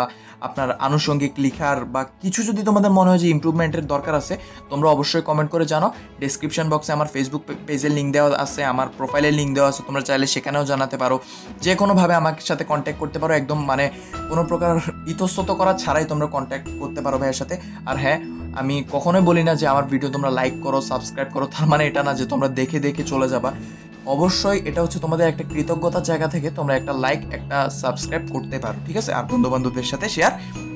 আপনার আনুষঙ্গিক লিখার বা কিছু যদি তোমাদের মনে হয় যে ইমপ্রুভমেন্টের দরকার আছে, তোমরা অবশ্যই কমেন্ট করে জানো। ডেসক্রিপশন বক্সে আমার ফেসবুক পেজের লিঙ্ক দেওয়া আছে, আমার প্রোফাইলের লিঙ্ক দেওয়া আছে, তোমরা চাইলে সেখানেও জানাতে পারো। যে কোনোভাবে আমার সাথে কন্ট্যাক্ট করতে পারো, একদম মানে কোনো প্রকার ইতস্তত করা ছাড়াই তোমরা কন্ট্যাক্ট করতে পারো ভাইয়ের সাথে। আর হ্যাঁ, আমি কখনোই বলি না যে আমার ভিডিও তোমরা লাইক করো, সাবস্ক্রাইব করো, তার মানে এটা না যে তোমরা দেখে দেখে চলে যাবা। অবশ্যই এটা হচ্ছে তোমাদের একটা কৃতজ্ঞতার জায়গা থেকে তোমরা একটা লাইক, একটা সাবস্ক্রাইব করতে পারো, ঠিক আছে? আর বন্ধু বান্ধবদের সাথে শেয়ার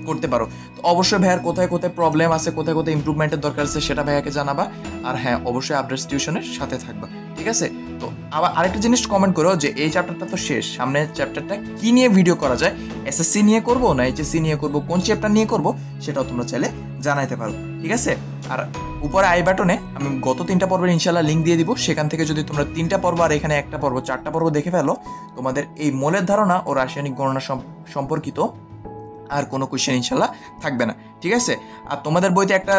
করতে পারো। তো অবশ্যই ভাইয়ার কোথায় কোথায় প্রবলেম আছে, কোথায় কোথায় ইমপ্রুভমেন্টের দরকার আছে সেটা ভাইয়াকে জানাবা। আর হ্যাঁ, অবশ্যই আপডেটস টিউশনের সাথে থাকবা, ঠিক আছে? তো আবার আরেকটা জিনিস কমেন্ট করো যে এই চ্যাপ্টারটা তো শেষ, সামনের চ্যাপ্টারটা কি নিয়ে ভিডিও করা যায়, এসএসসি নিয়ে করবো না এইচএসসি নিয়ে করবো, কোন চ্যাপ্টার নিয়ে করবো সেটাও তোমরা চাইলে জানাইতে পারো, ঠিক আছে? আর উপরে আই বাটনে আমি গত 3টা পর্বের ইনশাল্লাহ লিঙ্ক দিয়ে দিব, সেখান থেকে যদি তোমরা 3টা পর্ব আর এখানে একটা পর্ব 4টা পর্ব দেখে ফেলো, তোমাদের এই মোলের ধারণা ও রাসায়নিক গণনা সম্পর্কিত আর কোনো কোয়েশ্চেন ইনশাল্লাহ থাকবে না, ঠিক আছে? আর তোমাদের বইতে একটা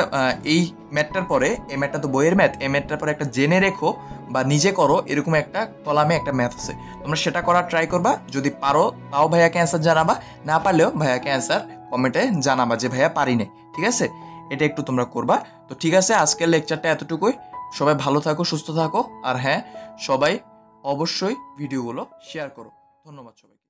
এই ম্যাথটার পরে, এই ম্যাথটা তো বইয়ের ম্যাথ, এই ম্যাথটার পরে একটা জেনে রেখো বা নিজে করো এরকম একটা কলামে একটা ম্যাথ আছে, তোমরা সেটা করার ট্রাই করবা। যদি পারো তাও ভাইয়াকে অ্যান্সার জানাবা, না পারলেও ভাইয়াকে অ্যান্সার কমেন্টে জানাবা যে ভাইয়া পারি না, ঠিক আছে? এটা একটু তোমরা করবা। তো ঠিক আছে, আজকের লেকচারটা এতটুকুই। সবাই ভালো থাকো, সুস্থ থাকো। আর হ্যাঁ, সবাই অবশ্যই ভিডিওগুলো শেয়ার করো। ধন্যবাদ সবাই।